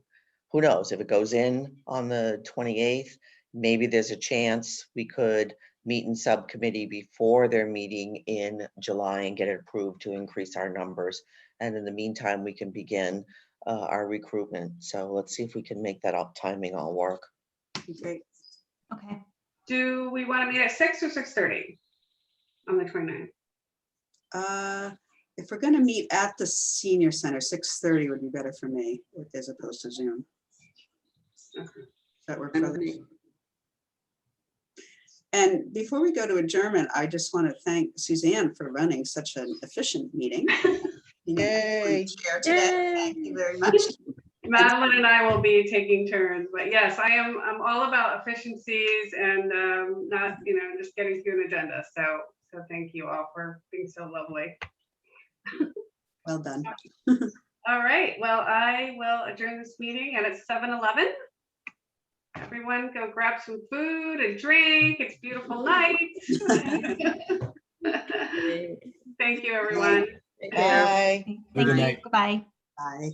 who knows, if it goes in on the 28th, maybe there's a chance we could meet in subcommittee before their meeting in July and get it approved to increase our numbers. And in the meantime, we can begin our recruitment. So let's see if we can make that up timing all work. great. Okay. Do we want to meet at 6 or 6:30 on the 29th? If we're gonna meet at the senior center, 6:30 would be better for me, as opposed to Zoom. Okay. Does that work Fine for with others? me. And before we go to adjournment, I just want to thank Suzanne for running such an efficient meeting. Yay. Chair today. Thank you very much. Madeline and I will be taking turns, but yes, I'm all about efficiencies and not, just getting through an agenda. So thank you all for being so lovely. Well done. All right, well, I will adjourn this meeting and it's 7:11. Everyone go grab some food and drink. It's a beautiful night. Thank you, everyone. Take care. Bye. Thank Good you. night. Goodbye. Bye.